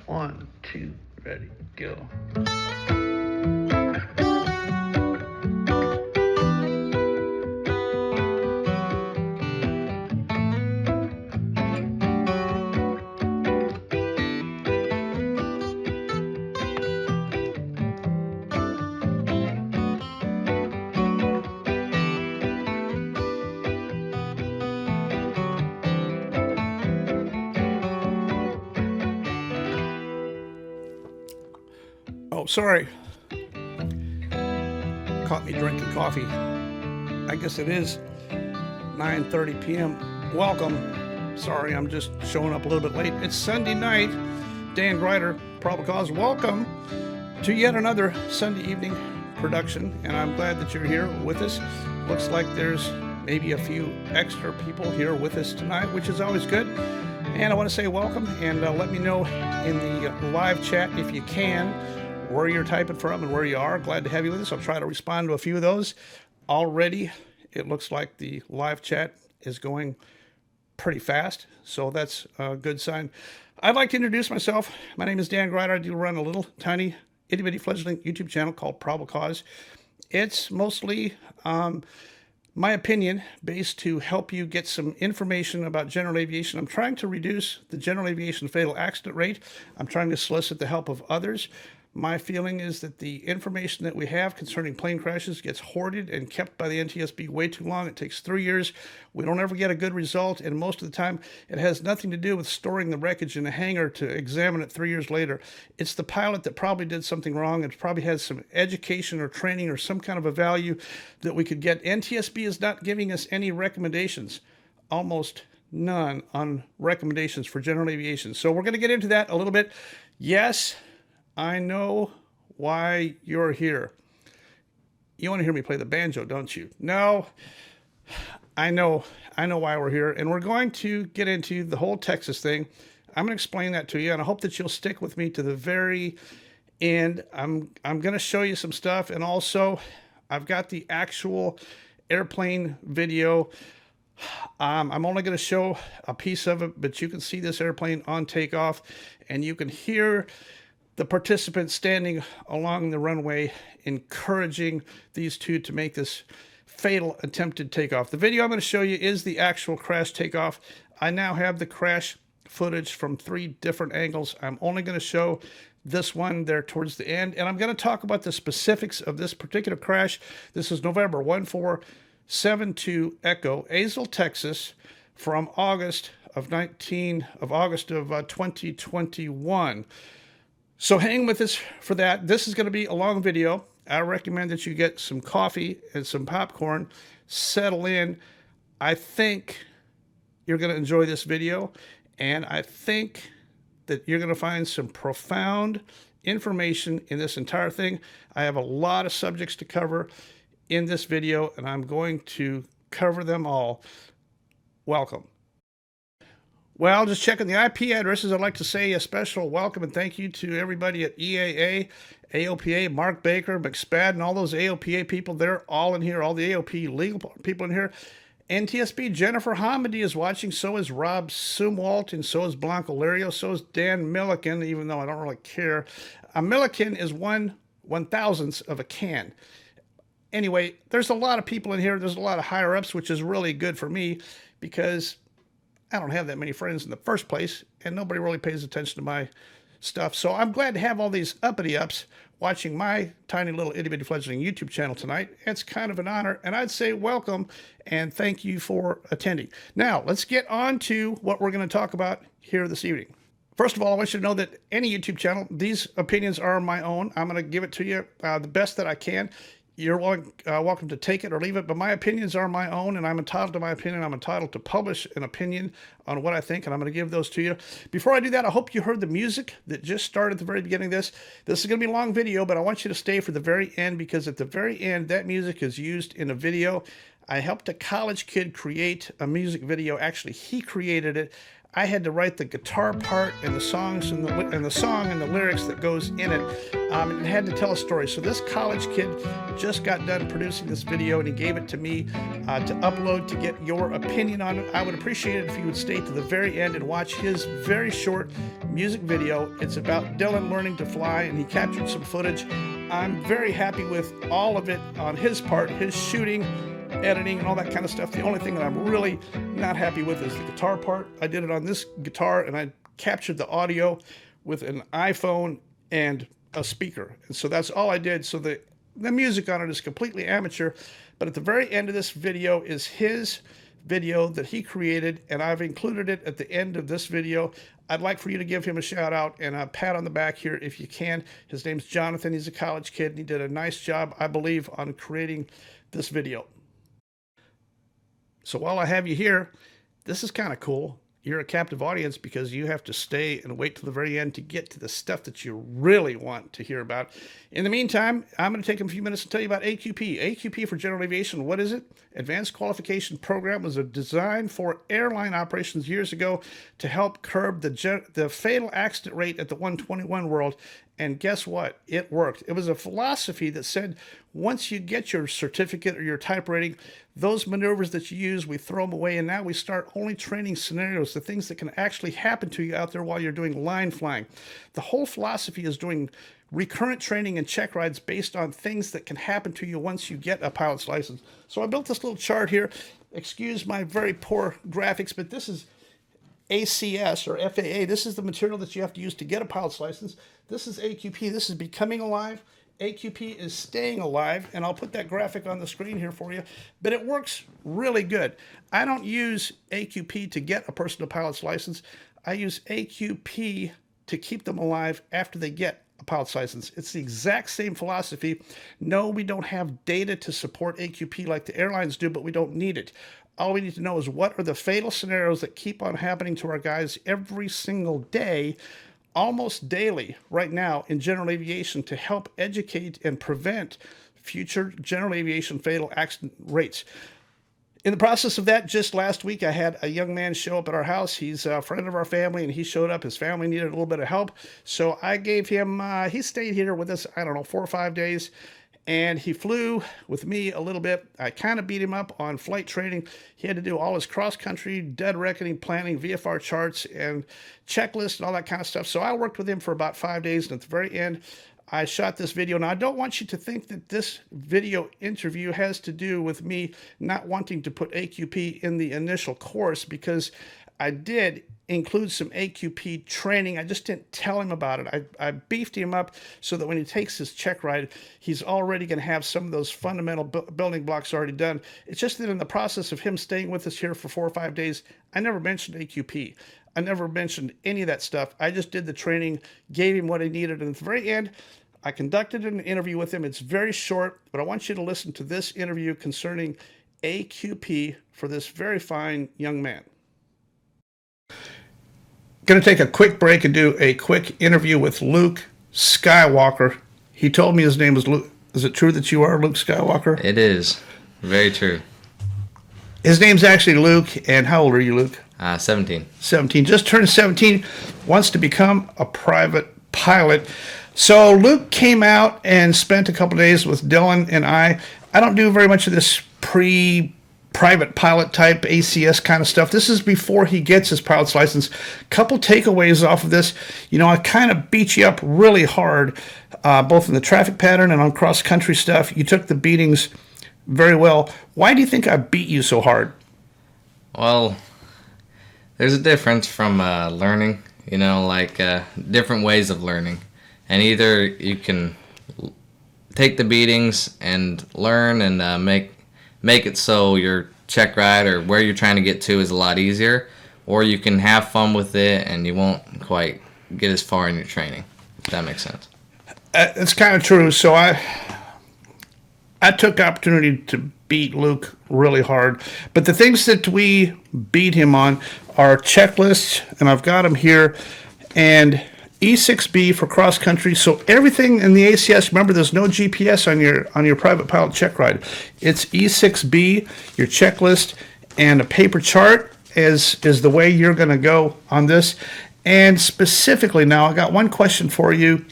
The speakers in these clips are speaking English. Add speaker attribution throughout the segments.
Speaker 1: 1, 2, ready, go.
Speaker 2: Oh, sorry. Caught me drinking coffee. I guess it is 9:30 p.m. Welcome. Sorry, I'm just showing up a little bit late. It's Sunday night. Dan Greider, Probable Cause. Welcome to yet another Sunday evening production, and I'm glad that you're here with us. Looks like there's maybe a few extra people here with us tonight, which is always good. And I want to say welcome, and let me know in the live chat if you can where you're typing from and where you are. Glad to have you with us. I'll try to respond to a few of those. Already, it looks like the live chat is going pretty fast, so that's a good sign. I'd like to introduce myself. My name is Dan Greider. I do run a little tiny itty-bitty fledgling YouTube channel called Probable Cause. It's mostly my opinion based to help you get some information about general aviation. I'm trying to reduce the general aviation fatal accident rate. I'm trying to solicit the help of others. My feeling is that the information that we have concerning plane crashes gets hoarded and kept by the NTSB way too long. It takes 3 years. We don't ever get a good result, and most of the time it has nothing to do with storing the wreckage in a hangar to examine it 3 years later. It's the pilot that probably did something wrong and probably has some education or training or some kind of a value that we could get. NTSB is not giving us any recommendations, almost none, on recommendations for general aviation. So we're going to get into that a little bit. Yes, I know why you're here. You want to hear me play the banjo, don't you? No, I know why we're here, and we're going to get into the whole Texas thing. I'm going to explain that to you, and I hope that you'll stick with me to the very end. I'm going to show you some stuff, and also I've got the actual airplane video. I'm only going to show a piece of it, but you can see this airplane on takeoff, and you can hear the participants standing along the runway encouraging these two to make this fatal attempted takeoff. The video I'm going to show you is the actual crash takeoff. I now have the crash footage from 3 different angles. I'm only going to show this one there towards the end, and I'm going to talk about the specifics of this particular crash. This is November 1472 Echo, Azle, Texas, from August of 2021. So hang with us for that. This is going to be a long video. I recommend that you get some coffee and some popcorn, settle in. I think you're going to enjoy this video, and I think that you're going to find some profound information in this entire thing. I have a lot of subjects to cover in this video, and I'm going to cover them all. Welcome. Well, just checking the IP addresses, I'd like to say a special welcome and thank you to everybody at EAA, AOPA, Mark Baker, McSpadden, all those AOPA people. They're all in here, all the AOP legal people in here. NTSB, Jennifer Hamady is watching. So is Rob Sumwalt, and so is Blanco Lario. So is Dan Milliken, even though I don't really care. A Milliken is 1/1000th of a can. Anyway, there's a lot of people in here. There's a lot of higher-ups, which is really good for me because I don't have that many friends in the first place, and nobody really pays attention to my stuff. So I'm glad to have all these uppity-ups watching my tiny little itty-bitty fledgling YouTube channel tonight. It's kind of an honor, and I'd say welcome, and thank you for attending. Now, let's get on to what we're going to talk about here this evening. First of all, I want you to know that any YouTube channel, these opinions are my own. I'm going to give it to you the best that I can. You're welcome to take it or leave it, but my opinions are my own, and I'm entitled to my opinion. I'm entitled to publish an opinion on what I think, and I'm going to give those to you. Before I do that, I hope you heard the music that just started at the very beginning of this. This is going to be a long video, but I want you to stay for the very end, because at the very end, that music is used in a video. I helped a college kid create a music video. Actually, he created it. I had to write the guitar part and the songs and the song and the lyrics that goes in it. And it had to tell a story. So this college kid just got done producing this video, and he gave it to me to upload to get your opinion on it. I would appreciate it if you would stay to the very end and watch his very short music video. It's about Dylan learning to fly, and he captured some footage. I'm very happy with all of it on his part, his shooting, editing, and all that kind of stuff. The only thing that I'm really not happy with is the guitar part. I did it on this guitar, and I captured the audio with an iPhone and a speaker. And so that's all I did. So the music on it is completely amateur. But at the very end of this video is his video that he created, and I've included it at the end of this video. I'd like for you to give him a shout out and a pat on the back here if you can. His name's Jonathan. He's a college kid, and he did a nice job, I believe, on creating this video. So while I have you here, this is kind of cool. You're a captive audience because you have to stay and wait till the very end to get to the stuff that you really want to hear about. In the meantime, I'm going to take a few minutes to tell you about AQP. AQP for General Aviation, what is it? Advanced Qualification Program was designed for airline operations years ago to help curb the fatal accident rate at the 121 world. And guess what? It worked. It was a philosophy that said once you get your certificate or your type rating, those maneuvers that you use, we throw them away, and now we start only training scenarios, the things that can actually happen to you out there while you're doing line flying. The whole philosophy is doing recurrent training and check rides based on things that can happen to you once you get a pilot's license. So I built this little chart here. Excuse my very poor graphics, but this is ACS or FAA. This is the material that you have to use to get a pilot's license. This is AQP. This is becoming alive. AQP is staying alive, and I'll put that graphic on the screen here for you, but it works really good. I don't use AQP to get a person a pilot's license. I use AQP to keep them alive after they get a pilot's license. It's the exact same philosophy. No, we don't have data to support AQP like the airlines do, but we don't need it. All we need to know is what are the fatal scenarios that keep on happening to our guys every single day, almost daily right now in general aviation, to help educate and prevent future general aviation fatal accident rates. In the process of that, just last week, I had a young man show up at our house. He's a friend of our family, and he showed up. His family needed a little bit of help. So I gave him, he stayed here with us, 4 or 5 days. And he flew with me a little bit. I kind of beat him up on flight training. He had to do all his cross-country, dead reckoning, planning, VFR charts, and checklists and all that kind of stuff. So I worked with him for about 5 days, and at the very end, I shot this video. Now, I don't want you to think that this video interview has to do with me not wanting to put AQP in the initial course, because I did include some AQP training. I just didn't tell him about it. I beefed him up so that when he takes his check ride, he's already going to have some of those fundamental building blocks already done. It's just that in the process of him staying with us here for 4 or 5 days, I never mentioned AQP. I never mentioned any of that stuff. I just did the training, gave him what he needed, and at the very end, I conducted an interview with him. It's very short, but I want you to listen to this interview concerning AQP for this very fine young man. Going to take a quick break and do a quick interview with Luke Skywalker. He told me his name was Luke. Is it true that you are Luke Skywalker?
Speaker 3: It is. Very true.
Speaker 2: His name's actually Luke, and how old are you, Luke?
Speaker 3: 17.
Speaker 2: 17. Just turned 17, wants to become a private pilot. So Luke came out and spent a couple days with Dylan and I. I don't do very much of this private pilot type ACS kind of stuff. This is before he gets his pilot's license. Couple takeaways off of this. I kind of beat you up really hard, both in the traffic pattern and on cross-country stuff. You took the beatings very well. Why do you think I beat you so hard?
Speaker 3: Well, there's a difference from learning, different ways of learning. And either you can take the beatings and learn and make it so your check ride or where you're trying to get to is a lot easier, or you can have fun with it and you won't quite get as far in your training, if that makes sense.
Speaker 2: It's kind of true. So I took the opportunity to beat Luke really hard, but the things that we beat him on are checklists, and I've got them here, and E6B for cross country. So everything in the ACS, remember, there's no GPS on your private pilot check ride. It's E6B, your checklist, and a paper chart. is the way you're going to go on this. And specifically now, I got one question for you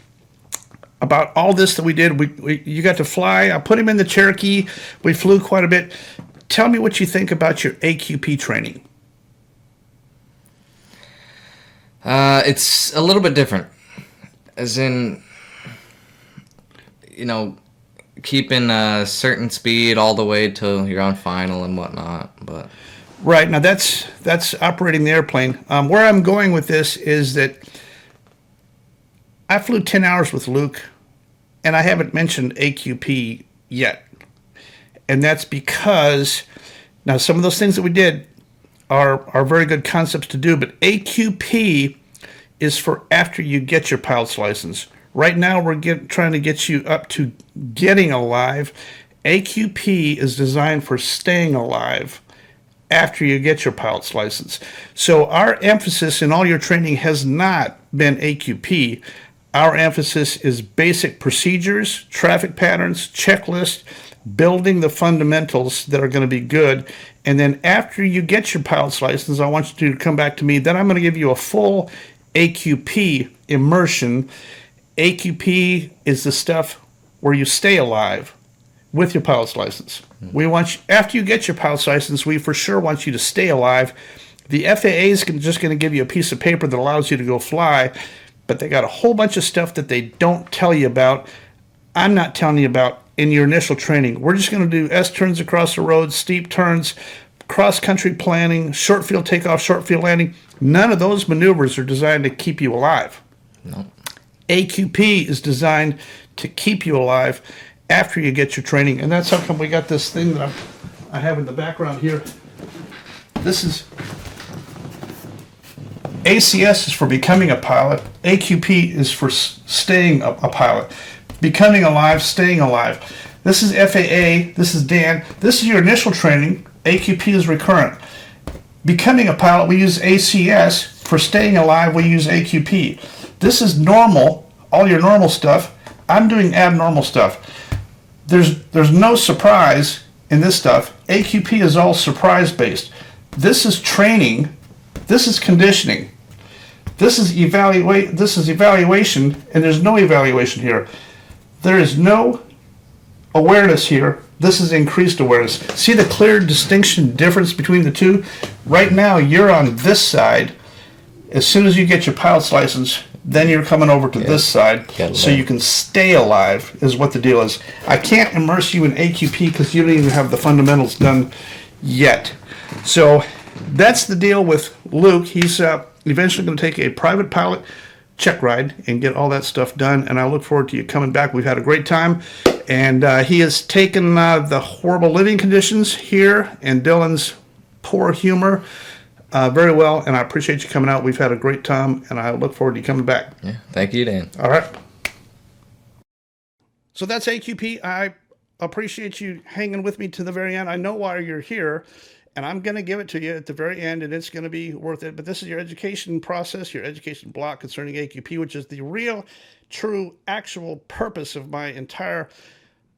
Speaker 2: about all this that we did. You got to fly. I put him in the Cherokee. We flew quite a bit. Tell me what you think about your AQP training.
Speaker 3: It's a little bit different, as in, keeping a certain speed all the way till you're on final and whatnot. But
Speaker 2: right now, that's operating the airplane. Where I'm going with this is that I flew 10 hours with Luke, and I haven't mentioned AQP yet. And that's because now some of those things that we did are very good concepts to do, but AQP is for after you get your pilot's license. Right now, we're trying to get you up to getting alive. AQP is designed for staying alive after you get your pilot's license. So our emphasis in all your training has not been AQP. Our emphasis is basic procedures, traffic patterns, checklist, building the fundamentals that are going to be good. And then after you get your pilot's license, I want you to come back to me. Then I'm going to give you a full AQP immersion. AQP is the stuff where you stay alive with your pilot's license. We want you, after you get your pilot's license, we for sure want you to stay alive. The FAA is just going to give you a piece of paper that allows you to go fly, but they got a whole bunch of stuff that they don't tell you about. I'm not telling you about in your initial training. We're just going to do S-turns across the road, steep turns, cross-country planning, short field takeoff, short field landing. None of those maneuvers are designed to keep you alive.
Speaker 3: no.
Speaker 2: AQP is designed to keep you alive after you get your training. And that's how come we got this thing that I have in the background here. This is ACS is for becoming a pilot. AQP is for staying a pilot. Becoming alive, staying alive. This is FAA. This is Dan. This is your initial training. AQP is recurrent. Becoming a pilot, we use ACS. For staying alive, we use AQP. This is normal, all your normal stuff. I'm doing abnormal stuff. There's no surprise in this stuff. AQP is all surprise based. This is training. This is conditioning. This is evaluation, and there's no evaluation here. There is no awareness here. This is increased awareness. See the clear distinction difference between the two? Right now, you're on this side. As soon as you get your pilot's license, then you're coming over to this side so you can stay alive is what the deal is. I can't immerse you in AQP because you don't even have the fundamentals done yet. So that's the deal with Luke. He's eventually going to take a private pilot check ride and get all that stuff done, and I look forward to you coming back. We've had a great time, and he has taken the horrible living conditions here and Dylan's poor humor very well, and I appreciate you coming out. We've had a great time, and I look forward to you coming back.
Speaker 3: Yeah, thank you, Dan.
Speaker 2: All right. So that's AQP. I appreciate you hanging with me to the very end. I know why you're here, and I'm going to give it to you at the very end, and it's going to be worth it. But this is your education process, your education block concerning AQP, which is the real, true, actual purpose of my entire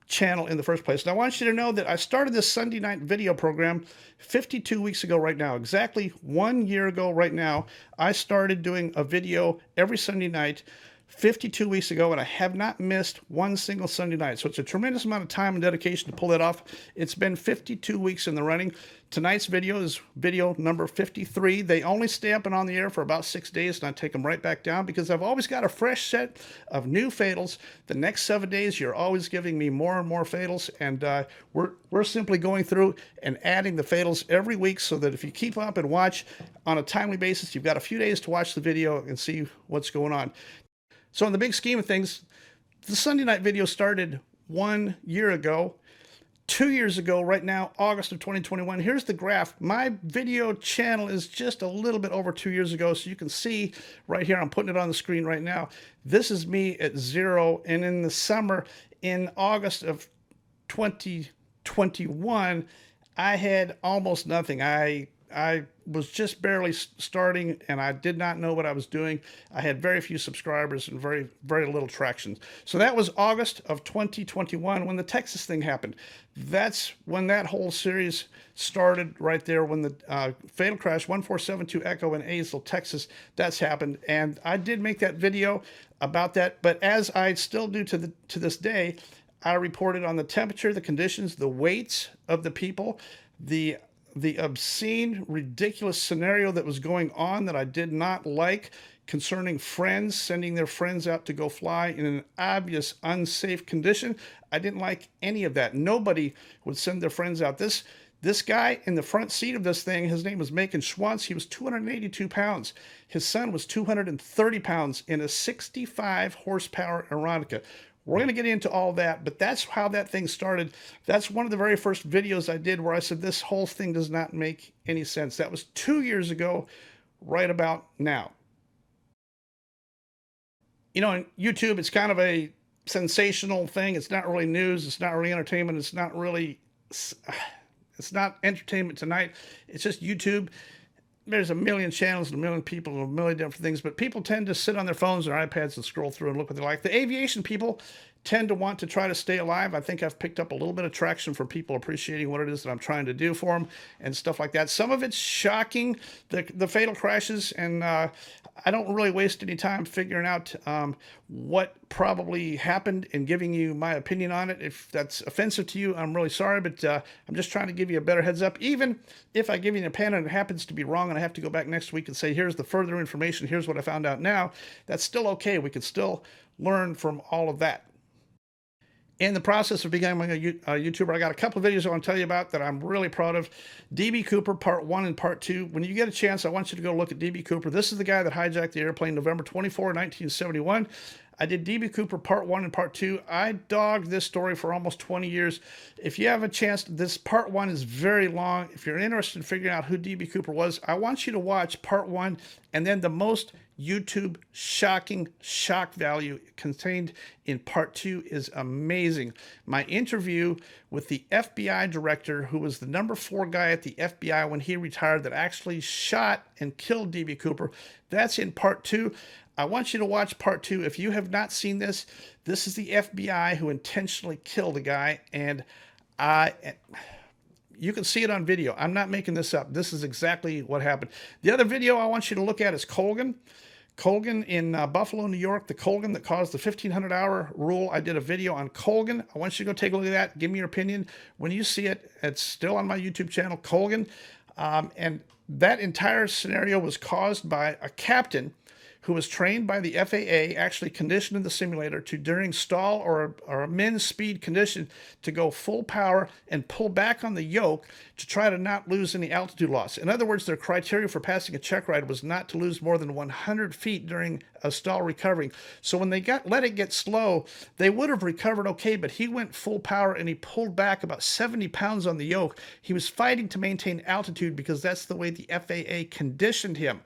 Speaker 2: channel in the first place. And I want you to know that I started this Sunday night video program 52 weeks ago right now. Exactly 1 year ago right now, I started doing a video every Sunday night 52 weeks ago, and I have not missed one single Sunday night. So it's a tremendous amount of time and dedication to pull that off. It's been 52 weeks in the running. Tonight's video is video number 53. They only stay up and on the air for about 6 days, and I take them right back down because I've always got a fresh set of new fatals. The next 7 days, you're always giving me more and more fatals, and we're simply going through and adding the fatals every week so that if you keep up and watch on a timely basis, you've got a few days to watch the video and see what's going on. So in the big scheme of things, the Sunday night video started 1 year ago. 2 years ago, right now, August of 2021. Here's the graph. My video channel is just a little bit over 2 years ago, so you can see right here, I'm putting it on the screen right now. This is me at 0, and in the summer, in August of 2021, I had almost nothing. I I was just barely starting, and I did not know what I was doing. I had very few subscribers and very little traction. So that was August of 2021 when the Texas thing happened. That's when that whole series started right there, when the fatal crash 1472 Echo in Azle, Texas, that's happened. And I did make that video about that, but as I still do to this day, I reported on the temperature, the conditions, the weights of the people, the obscene, ridiculous scenario that was going on that I did not like concerning friends sending their friends out to go fly in an obvious unsafe condition. I didn't like any of that. Nobody would send their friends out. This guy in the front seat of this thing, his name was Macon Schwantz. He was 282 pounds. His son was 230 pounds in a 65 horsepower Aeronica. We're going to get into all that, but that's how that thing started. That's one of the very first videos I did where I said this whole thing does not make any sense. That was 2 years ago, right about now. You know, on YouTube, it's kind of a sensational thing. It's not really news. It's not really entertainment. It's not entertainment tonight. It's just YouTube. There's a million channels and a million people and a million different things, but people tend to sit on their phones or iPads and scroll through and look what they like. The aviation people tend to want to try to stay alive. I think I've picked up a little bit of traction from people appreciating what it is that I'm trying to do for them and stuff like that. Some of it's shocking, the fatal crashes, and I don't really waste any time figuring out what probably happened and giving you my opinion on it. If that's offensive to you, I'm really sorry, but I'm just trying to give you a better heads up. Even if I give you an opinion and it happens to be wrong and I have to go back next week and say, here's the further information, here's what I found out now, that's still okay. We can still learn from all of that. In the process of becoming a YouTuber, I got a couple of videos I want to tell you about that I'm really proud of. DB Cooper, part 1 and part 2. When you get a chance, I want you to go look at DB Cooper. This is the guy that hijacked the airplane November 24, 1971. I did DB Cooper part 1 and part 2. I dogged this story for almost 20 years. If you have a chance, this part 1 is very long. If you're interested in figuring out who DB Cooper was, I want you to watch part 1 and then the most YouTube shocking shock value contained in part 2 is amazing. My interview with the FBI director, who was the number 4 guy at the FBI when he retired, that actually shot and killed DB Cooper, that's in part 2. I want you to watch part 2. If you have not seen this, this is the FBI who intentionally killed a guy, and you can see it on video. I'm not making this up. This is exactly what happened. The other video I want you to look at is Colgan. Colgan in Buffalo, New York, the Colgan that caused the 1,500-hour rule. I did a video on Colgan. I want you to go take a look at that. Give me your opinion. When you see it, it's still on my YouTube channel, Colgan. And that entire scenario was caused by a captain who was trained by the FAA, actually conditioned in the simulator to, during stall or a min speed condition, to go full power and pull back on the yoke to try to not lose any altitude loss. In other words, their criteria for passing a check ride was not to lose more than 100 feet during a stall recovering. So when they let it get slow, they would have recovered okay, but he went full power and he pulled back about 70 pounds on the yoke. He was fighting to maintain altitude because that's the way the FAA conditioned him.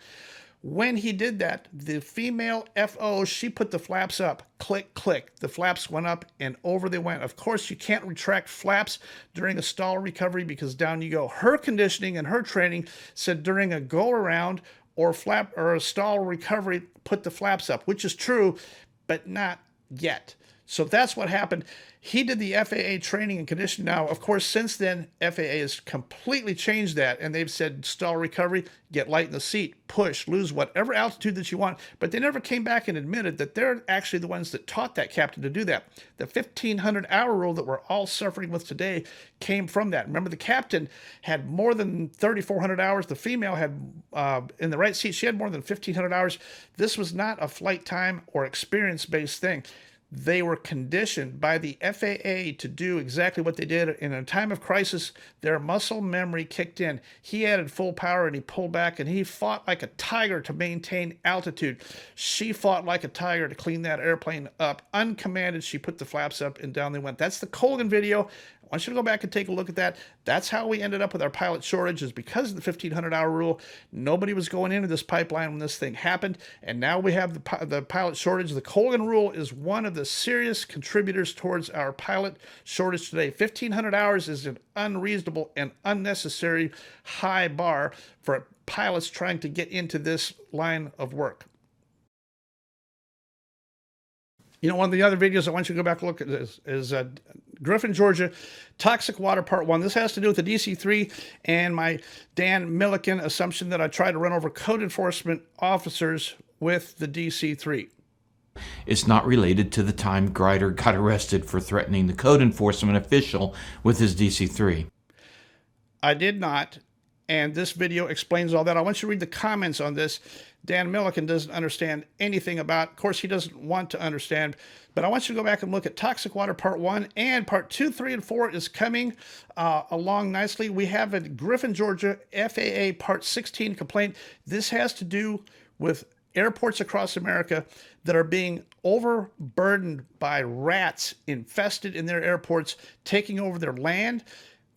Speaker 2: When he did that, the female FO, she put the flaps up. Click, click. The flaps went up and over they went. Of course, you can't retract flaps during a stall recovery because down you go. Her conditioning and her training said during a go-around or a stall recovery, put the flaps up, which is true, but not yet. So that's what happened. He did the FAA training and conditioning. Now, of course, since then, FAA has completely changed that, and they've said stall recovery, get light in the seat, push, lose whatever altitude that you want. But they never came back and admitted that they're actually the ones that taught that captain to do that. The 1,500-hour rule that we're all suffering with today came from that. Remember, the captain had more than 3,400 hours. The female had, in the right seat, she had more than 1,500 hours. This was not a flight time or experience-based thing. They were conditioned by the FAA to do exactly what they did. In a time of crisis, their muscle memory kicked in. He added full power and he pulled back and he fought like a tiger to maintain altitude. She fought like a tiger to clean that airplane up. Uncommanded, she put the flaps up and down they went. That's the Colgan video. I want you to go back and take a look at that. That's how we ended up with our pilot shortage, is because of the 1,500-hour rule. Nobody was going into this pipeline when this thing happened, and now we have the pilot shortage. The Colgan rule is one of the serious contributors towards our pilot shortage today. 1,500 hours is an unreasonable and unnecessary high bar for pilots trying to get into this line of work. You know, one of the other videos I want you to go back and look at is Griffin, Georgia, toxic water part 1. This has to do with the DC-3 and my Dan Milliken assumption that I tried to run over code enforcement officers with the DC-3.
Speaker 4: It's not related to the time Grider got arrested for threatening the code enforcement official with his DC-3.
Speaker 2: I did not, and this video explains all that. I want you to read the comments on this. Dan Milliken doesn't understand anything about. Of course, he doesn't want to understand, but I want you to go back and look at Toxic Water Part 1, and Part 2, 3, and 4 is coming along nicely. We have a Griffin, Georgia, FAA Part 16 complaint. This has to do with airports across America that are being overburdened by rats infested in their airports, taking over their land,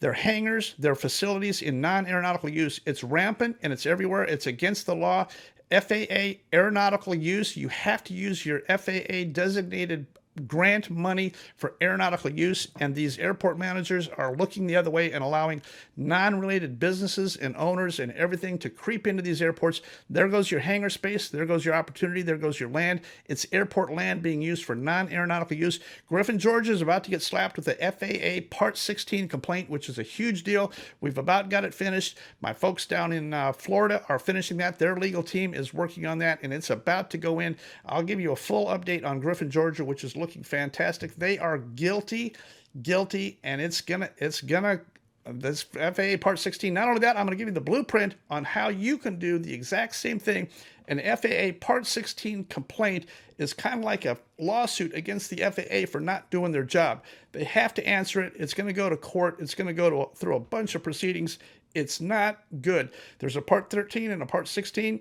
Speaker 2: their hangars, their facilities in non-aeronautical use. It's rampant and it's everywhere. It's against the law. FAA aeronautical use, you have to use your FAA designated grant money for aeronautical use, and these airport managers are looking the other way and allowing non-related businesses and owners and everything to creep into these airports. There goes your hangar space, there goes your opportunity, there goes your land. It's airport land being used for non-aeronautical use. Griffin, Georgia is about to get slapped with the FAA Part 16 complaint, which is a huge deal. We've about got it finished. My folks down in Florida are finishing that. Their legal team is working on that, and it's about to go in. I'll give you a full update on Griffin, Georgia, which is looking fantastic. They are guilty, and it's gonna this FAA Part 16. Not only that, I'm gonna give you the blueprint on how you can do the exact same thing. An FAA Part 16 complaint is kind of like a lawsuit against the FAA for not doing their job. They have to answer it. It's going to go to court. It's going to go through a bunch of proceedings. It's not good. There's a Part 13 and a Part 16.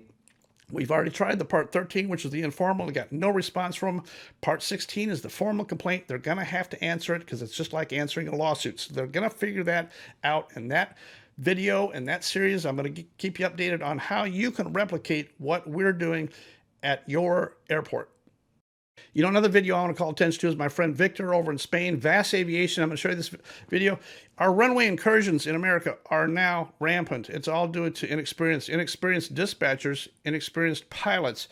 Speaker 2: We've already tried the Part 13, which is the informal. We got no response from them. Part 16 is the formal complaint. They're going to have to answer it because it's just like answering a lawsuit. So they're going to figure that out. And that video and that series, I'm going to keep you updated on how you can replicate what we're doing at your airport. You know, another video I want to call attention to is my friend Victor over in Spain, VAS Aviation. I'm going to show you this video. Our runway incursions in America are now rampant. It's all due to inexperienced dispatchers, inexperienced pilots,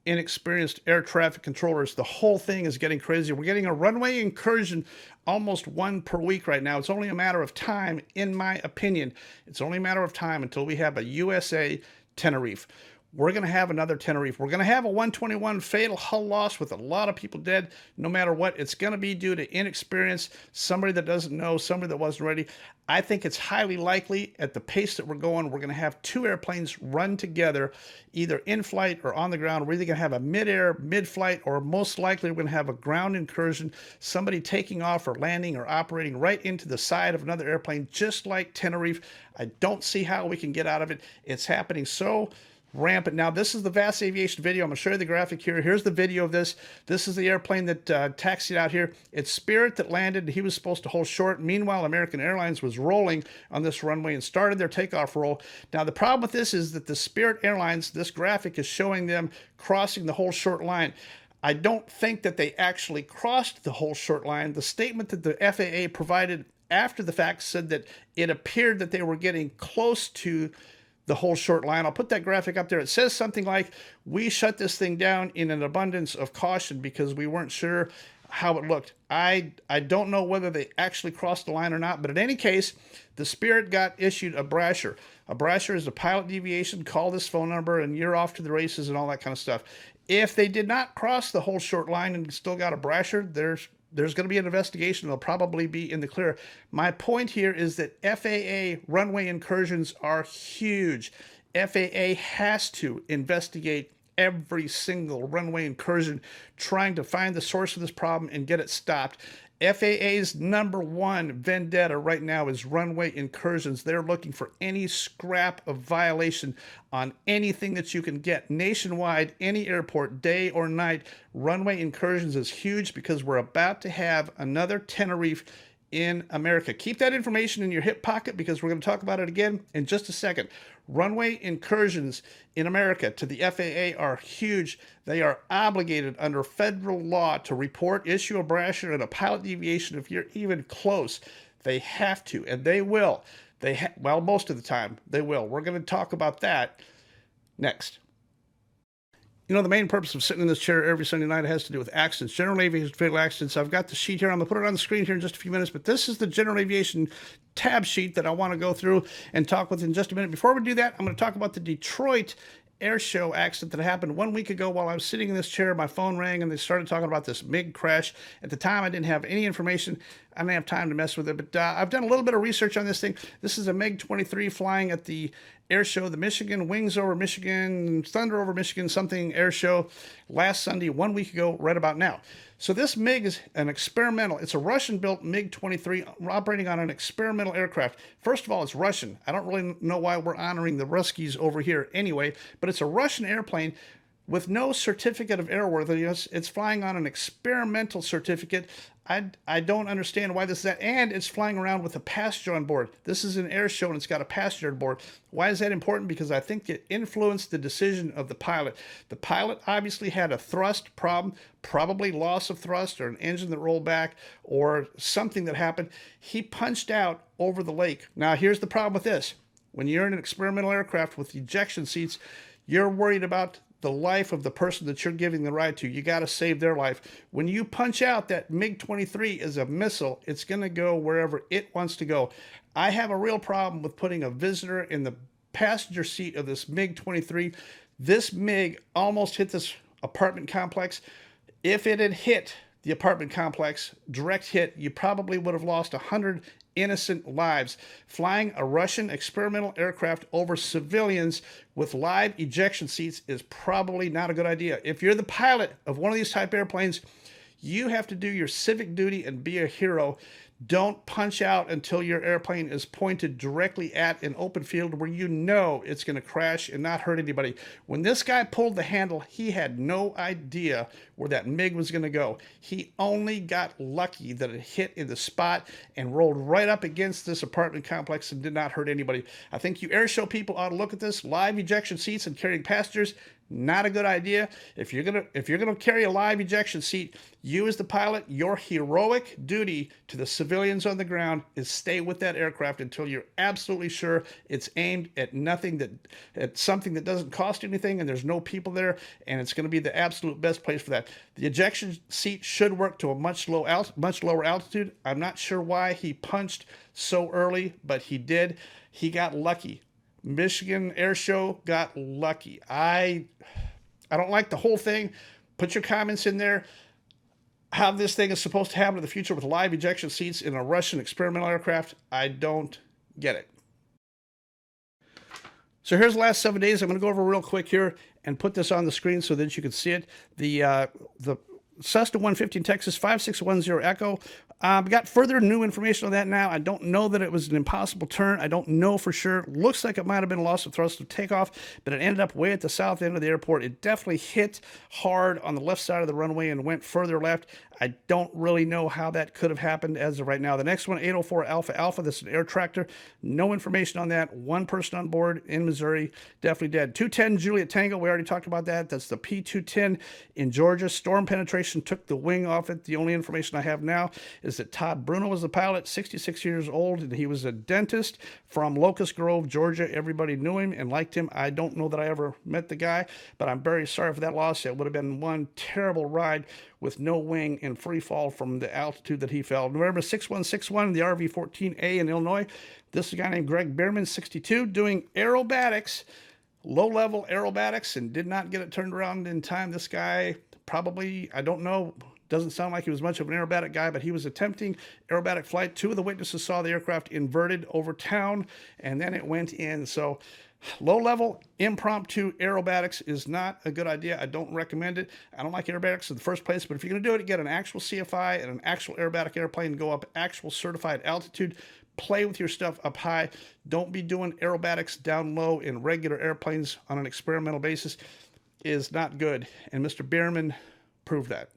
Speaker 2: inexperienced air traffic controllers. The whole thing is getting crazy. We're getting a runway incursion almost one per week right now. It's only a matter of time, in my opinion. It's only a matter of time until we have a USA Tenerife. We're going to have another Tenerife. We're going to have a 121 fatal hull loss with a lot of people dead. No matter what, it's going to be due to inexperience, somebody that doesn't know, somebody that wasn't ready. I think it's highly likely at the pace that we're going to have two airplanes run together, either in flight or on the ground. We're either going to have a mid-air, mid-flight, or most likely we're going to have a ground incursion, somebody taking off or landing or operating right into the side of another airplane, just like Tenerife. I don't see how we can get out of it. It's happening so rampant. Now, this is the VAS Aviation video. I'm going to show you the graphic here. Here's the video of this. This is the airplane that taxied out here. It's Spirit that landed. He was supposed to hold short. Meanwhile, American Airlines was rolling on this runway and started their takeoff roll. Now, the problem with this is that the Spirit Airlines, this graphic is showing them crossing the whole short line. I don't think that they actually crossed the whole short line. The statement that the FAA provided after the fact said that it appeared that they were getting close to the whole short line. I'll put that graphic up there. It says something like, we shut this thing down in an abundance of caution because we weren't sure how it looked. I don't know whether they actually crossed the line or not, but in any case, the Spirit got issued a brasher. A brasher is a pilot deviation. Call this phone number and you're off to the races and all that kind of stuff. If they did not cross the whole short line and still got a brasher, there's going to be an investigation. They'll probably be in the clear. My point here is that FAA runway incursions are huge. FAA has to investigate every single runway incursion, trying to find the source of this problem and get it stopped. FAA's #1 vendetta right now is runway incursions. They're looking for any scrap of violation on anything that you can get. Nationwide, any airport, day or night, runway incursions is huge because we're about to have another Tenerife in America. Keep that information in your hip pocket because we're going to talk about it again in just a second. Runway incursions in America to the FAA are huge. They are obligated under federal law to report, issue a brochure, and a pilot deviation if you're even close. They have to, and they will. Well, most of the time, they will. We're going to talk about that next. You know, the main purpose of sitting in this chair every Sunday night has to do with accidents, general aviation fatal accidents. I've got the sheet here. I'm going to put it on the screen here in just a few minutes, but this is the general aviation tab sheet that I want to go through and talk with in just a minute. Before we do that, I'm going to talk about the Detroit air show accident that happened 1 week ago while I was sitting in this chair. My phone rang and they started talking about this MiG crash. At the time, I didn't have any information. I didn't have time to mess with it, but I've done a little bit of research on this thing. This is a MiG-23 flying at the air show, the Michigan Wings over Michigan, Thunder over Michigan, something air show last Sunday, 1 week ago, right about now. So this MiG is an experimental. It's a Russian-built MiG-23 operating on an experimental aircraft. First of all, it's Russian. I don't really know why we're honoring the Ruskies over here anyway, but it's a Russian airplane with no certificate of airworthiness. It's flying on an experimental certificate. I don't understand why this is that. And it's flying around with a passenger on board. This is an air show and it's got a passenger on board. Why is that important? Because I think it influenced the decision of the pilot. The pilot obviously had a thrust problem, probably loss of thrust or an engine that rolled back or something that happened. He punched out over the lake. Now, here's the problem with this. When you're in an experimental aircraft with ejection seats, you're worried about the life of the person that you're giving the ride to. You got to save their life. When you punch out, that MiG-23 is a missile. It's going to go wherever it wants to go. I have a real problem with putting a visitor in the passenger seat of this MiG-23. This MiG almost hit this apartment complex. If it had hit the apartment complex, direct hit, you probably would have lost 100 innocent lives. Flying a Russian experimental aircraft over civilians with live ejection seats is probably not a good idea. If you're the pilot of one of these type airplanes, you have to do your civic duty and be a hero. Don't punch out until your airplane is pointed directly at an open field where you know it's going to crash and not hurt anybody. When this guy pulled the handle, he had no idea where that MiG was going to go. He only got lucky that it hit in the spot and rolled right up against this apartment complex and did not hurt anybody. I think you airshow people ought to look at this. Live ejection seats and carrying passengers, not a good idea. If you're gonna carry a live ejection seat, you as the pilot, your heroic duty to the civilians on the ground is stay with that aircraft until you're absolutely sure it's aimed at at something that doesn't cost anything and there's no people there, and it's going to be the absolute best place for that. The ejection seat should work to a much lower altitude. I'm not sure why he punched so early, but he did. He got lucky. Michigan Air Show got lucky. I don't like the whole thing. Put your comments in there. How this thing is supposed to happen in the future with live ejection seats in a Russian experimental aircraft, I don't get it. So here's the last 7 days. I'm going to go over real quick here and put this on the screen so that you can see it. The Cessna 150 in Texas, 5610 Echo. Got further new information on that now. I don't know that it was an impossible turn. I don't know for sure. Looks like it might have been a loss of thrust of takeoff, but it ended up way at the south end of the airport. It definitely hit hard on the left side of the runway and went further left. I don't really know how that could have happened as of right now. The next one, 804 Alpha Alpha. This is an air tractor. No information on that. One person on board in Missouri, definitely dead. 210 Juliet Tango. We already talked about that. That's the P210 in Georgia. Storm penetration took the wing off it. The only information I have now is that Todd Bruno was the pilot, 66 years old, and he was a dentist from Locust Grove, Georgia. Everybody knew him and liked him. I don't know that I ever met the guy, but I'm very sorry for that loss. It would have been one terrible ride with no wing and free fall from the altitude that he fell. November 6161, the RV-14A in Illinois. This is a guy named Greg Bierman, 62, doing aerobatics, low-level aerobatics, and did not get it turned around in time. This guy probably, I don't know, doesn't sound like he was much of an aerobatic guy, but he was attempting aerobatic flight. Two of the witnesses saw the aircraft inverted over town, and then it went in. So low-level impromptu aerobatics is not a good idea. I don't recommend it. I don't like aerobatics in the first place, but if you're going to do it, get an actual CFI and an actual aerobatic airplane, go up actual certified altitude, play with your stuff up high. Don't be doing aerobatics down low in regular airplanes on an experimental basis. Is not good, and Mr. Bierman proved that.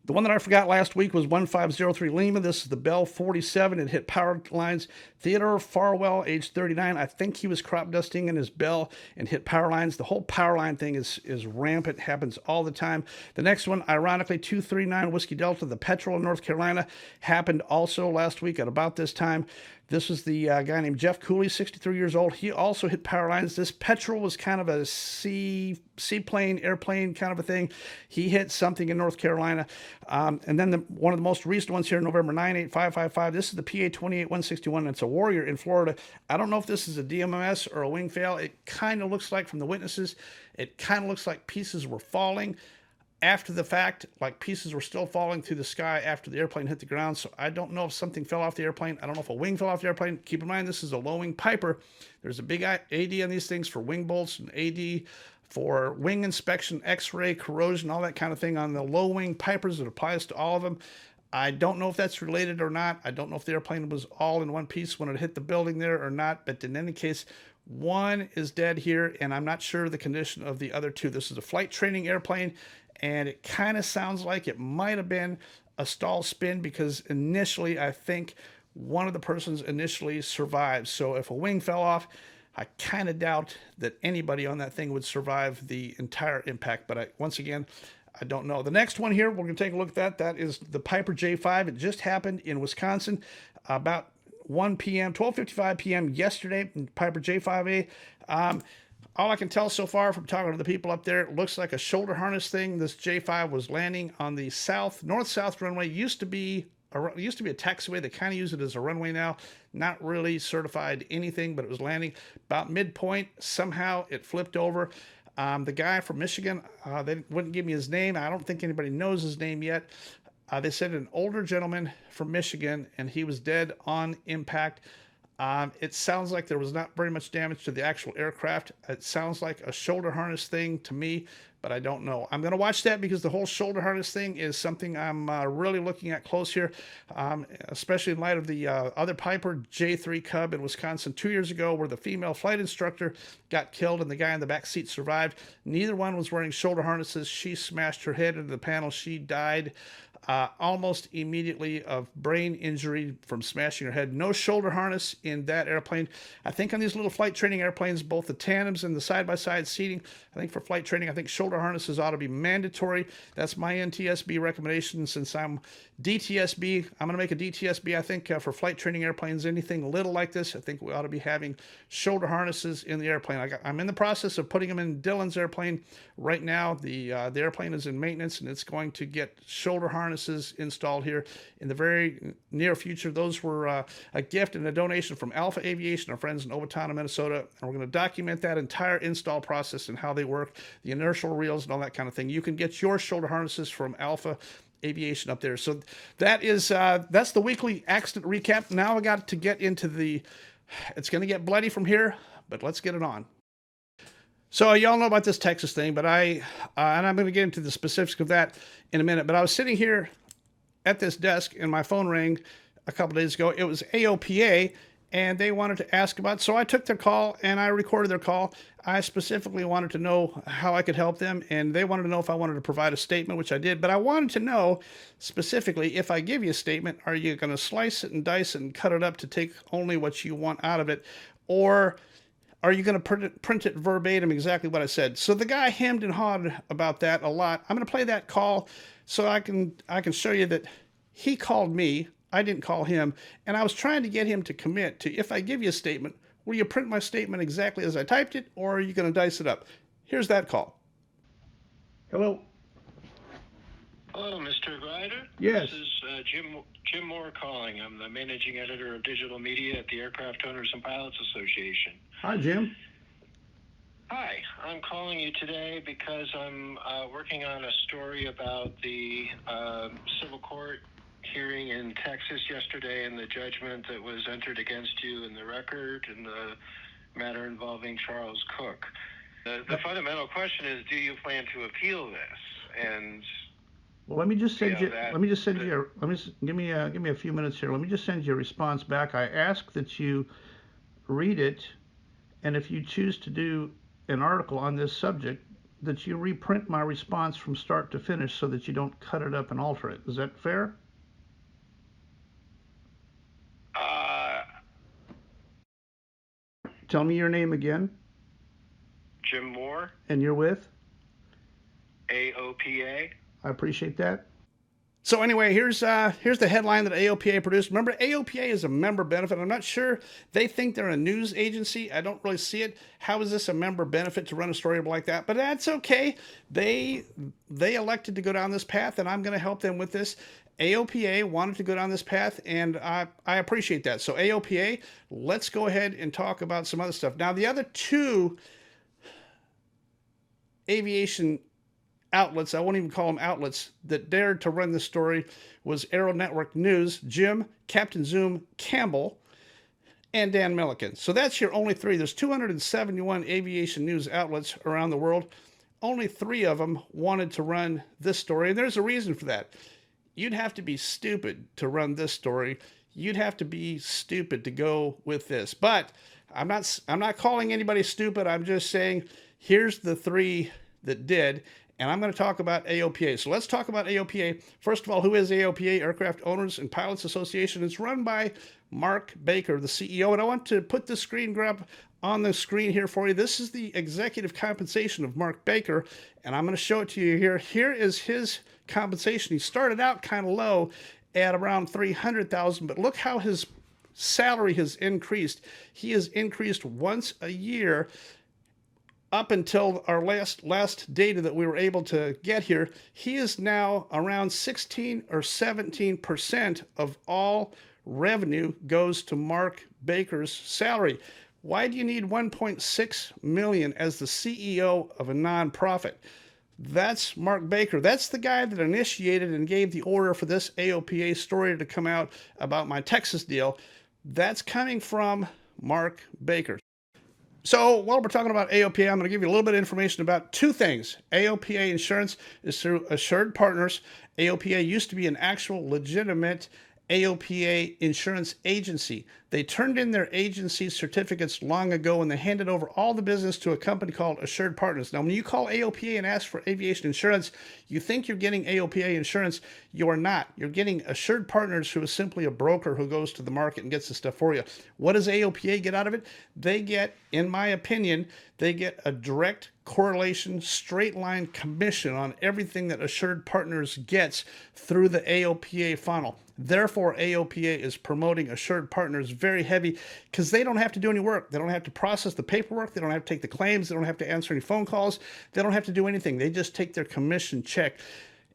Speaker 2: The one that I forgot last week was 1503 Lima. This is the Bell 47. It hit power lines. Theodore Farwell, age 39. I think he was crop dusting in his Bell and hit power lines. The whole power line thing is rampant. Happens all the time. The next one, ironically, 239 Whiskey Delta, the Petrol in North Carolina, happened also last week at about this time. This was the guy named Jeff Cooley, 63 years old. He also hit power lines. This Petrol was kind of a seaplane, airplane kind of a thing. He hit something in North Carolina. And then one of the most recent ones here, November 98555. This is the PA 28161. It's a Warrior in Florida. I don't know if this is a DMMS or a wing fail. It kind of looks like, from the witnesses, it kind of looks like pieces were falling after the fact, like pieces were still falling through the sky after the airplane hit the ground. So I don't know if something fell off the airplane. I don't know if a wing fell off the airplane. Keep in mind, this is a low-wing Piper. There's a big AD on these things for wing bolts and AD for wing inspection, X-ray, corrosion, all that kind of thing on the low-wing Pipers. It applies to all of them. I don't know if that's related or not. I don't know if the airplane was all in one piece when it hit the building there or not. But in any case, one is dead here, and I'm not sure the condition of the other two. This is a flight training airplane, and it kind of sounds like it might have been a stall spin, because initially I think one of the persons initially survived. So if a wing fell off, I kind of doubt that anybody on that thing would survive the entire impact. But once again, I don't know. The next one here, we're going to take a look at that. That is the Piper J5. It just happened in Wisconsin about 1 p.m., 12:55 p.m. yesterday, Piper J5A. All I can tell so far from talking to the people up there, it looks like a shoulder harness thing. This J5 was landing on the north-south runway. Used to be a taxiway. They kind of use it as a runway now. Not really certified anything, but it was landing about midpoint. Somehow it flipped over. The guy from Michigan, they wouldn't give me his name. I don't think anybody knows his name yet. They said an older gentleman from Michigan, and he was dead on impact. It sounds like there was not very much damage to the actual aircraft. It sounds like a shoulder harness thing to me, but I don't know. I'm going to watch that, because the whole shoulder harness thing is something I'm really looking at close here, especially in light of the other Piper J3 Cub in Wisconsin 2 years ago, where the female flight instructor got killed and the guy in the back seat survived. Neither one was wearing shoulder harnesses. She smashed her head into the panel. She died almost immediately of brain injury from smashing her head. No shoulder harness in that airplane. I think on these little flight training airplanes, both the tandems and the side-by-side seating, I think for flight training, I think shoulder harnesses ought to be mandatory. That's my NTSB recommendation. Since I'm DTSB, I'm going to make a DTSB, I think, for flight training airplanes. Anything little like this, I think we ought to be having shoulder harnesses in the airplane. I'm in the process of putting them in Dylan's airplane right now. The airplane is in maintenance, and it's going to get shoulder harnesses installed here in the very near future. Those were a gift and a donation from Alpha Aviation, our friends in Owatonna, Minnesota, and we're going to document that entire install process and how they work, the inertial reels and all that kind of thing. You can get your shoulder harnesses from Alpha Aviation up there. So that is that's the weekly accident recap. Now I got to get into it's going to get bloody from here, but let's get it on. So y'all know about this Texas thing, but and I'm going to get into the specifics of that in a minute. But I was sitting here at this desk, and my phone rang a couple days ago. It was AOPA, and they wanted to ask about. So I took their call and I recorded their call. I specifically wanted to know how I could help them, and they wanted to know if I wanted to provide a statement, which I did. But I wanted to know specifically, if I give you a statement, are you going to slice it and dice it and cut it up to take only what you want out of it, or are you going to print it verbatim exactly what I said? So the guy hemmed and hawed about that a lot. I'm going to play that call so I can show you that he called me. I didn't call him. And I was trying to get him to commit to, if I give you a statement, will you print my statement exactly as I typed it, or are you going to dice it up? Here's that call. Hello.
Speaker 5: Hello, Mr. Grider.
Speaker 2: Yes.
Speaker 5: This is Jim Moore calling. I'm the managing editor of digital media at the Aircraft Owners and Pilots Association.
Speaker 2: Hi, Jim.
Speaker 5: Hi. I'm calling you today because I'm working on a story about the civil court hearing in Texas yesterday and the judgment that was entered against you in the record in the matter involving Charles Cook. The fundamental question is, do you plan to appeal this? And
Speaker 2: well, let me just send you. Give me a few minutes here. Let me just send you a response back. I ask that you read it, and if you choose to do an article on this subject, that you reprint my response from start to finish so that you don't cut it up and alter it. Is that fair? Tell me your name again.
Speaker 5: Jim Moore,
Speaker 2: And you're with?
Speaker 5: AOPA.
Speaker 2: I appreciate that. So anyway, here's the headline that AOPA produced. Remember, AOPA is a member benefit. I'm not sure they think they're a news agency. I don't really see it. How is this a member benefit to run a story like that? But that's okay. They elected to go down this path, and I'm going to help them with this. AOPA wanted to go down this path, and I appreciate that. So AOPA, let's go ahead and talk about some other stuff. Now, the other two aviation outlets, I won't even call them outlets, that dared to run this story was Aero Network News, Jim, Captain Zoom, Campbell, and Dan Milliken. So that's your only three. There's 271 aviation news outlets around the world. Only 3 of them wanted to run this story, and there's a reason for that. You'd have to be stupid to run this story. You'd have to be stupid to go with this. But I'm not calling anybody stupid. I'm just saying here's the 3 that did. And I'm going to talk about AOPA. So let's talk about AOPA. First of all, who is AOPA? Aircraft Owners and Pilots Association. It's run by Mark Baker, the CEO. And I want to put the screen grab on the screen here for you. This is the executive compensation of Mark Baker. And I'm going to show it to you here. Here is his compensation. He started out kind of low at around $300,000, but look how his salary has increased. He has increased once a year up until our last data that we were able to get here. He is now around 16 or 17% of all revenue goes to Mark Baker's salary. Why do you need $1.6 million as the CEO of a nonprofit? That's Mark Baker. That's the guy that initiated and gave the order for this AOPA story to come out about my Texas deal. That's coming from Mark Baker. So while we're talking about AOPA, I'm going to give you a little bit of information about 2 things. AOPA insurance is through Assured Partners. AOPA used to be an actual legitimate AOPA insurance agency. They turned in their agency certificates long ago and they handed over all the business to a company called Assured Partners. Now, when you call AOPA and ask for aviation insurance, you think you're getting AOPA insurance. You are not. You're getting Assured Partners, who is simply a broker who goes to the market and gets the stuff for you. What does AOPA get out of it? They get, in my opinion, they get a direct correlation, straight line commission on everything that Assured Partners gets through the AOPA funnel. Therefore, AOPA is promoting Assured Partners very heavy because they don't have to do any work. They don't have to process the paperwork. They don't have to take the claims. They don't have to answer any phone calls. They don't have to do anything. They just take their commission check.